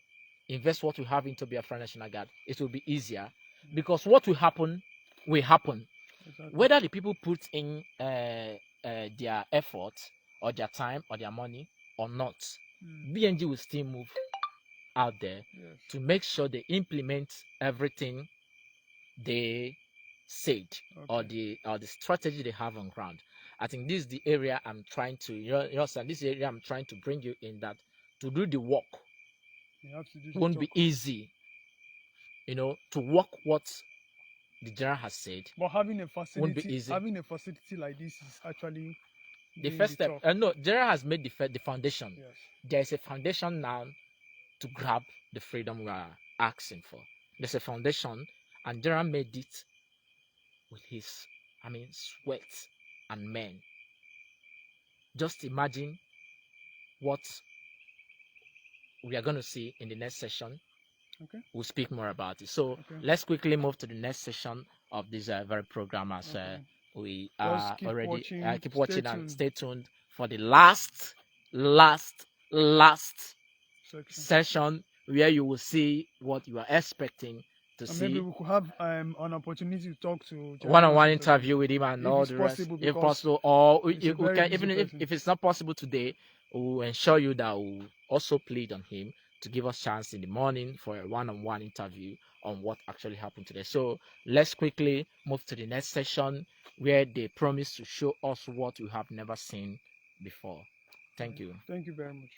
[SPEAKER 2] invest what we have into Biafra National Guard, it will be easier because what will happen will happen. Exactly. Whether the people put in their effort or their time or their money or not, BNG will still move out there to make sure they implement everything they said or the strategy they have on ground. I think this is the area I'm trying to this is the area I'm trying to bring you in, that to do the work won't be easy. To work what the general has said.
[SPEAKER 1] But having a facility
[SPEAKER 2] won't be easy.
[SPEAKER 1] Having a facility like this is actually
[SPEAKER 2] the first step. No, general has made the foundation.
[SPEAKER 1] Yes.
[SPEAKER 2] There is a foundation now to grab the freedom we are asking for. There's a foundation, and general made it with his, sweat and men. Just imagine what we are going to see in the next session.
[SPEAKER 1] Okay.
[SPEAKER 2] We'll speak more about it. So let's quickly move to the next session of this very program as we are already keep watching and stay tuned for the last session where you will see what you are expecting to see.
[SPEAKER 1] Maybe we could have an opportunity to talk to
[SPEAKER 2] one-on-one interview with him and all the rest, if possible, or we can, even if it's not possible today, we'll ensure you that we'll also plead on him to give us chance in the morning for a one-on-one interview on what actually happened today. So let's quickly move to the next session where they promise to show us what we have never seen before. Thank you.
[SPEAKER 1] Thank you very much.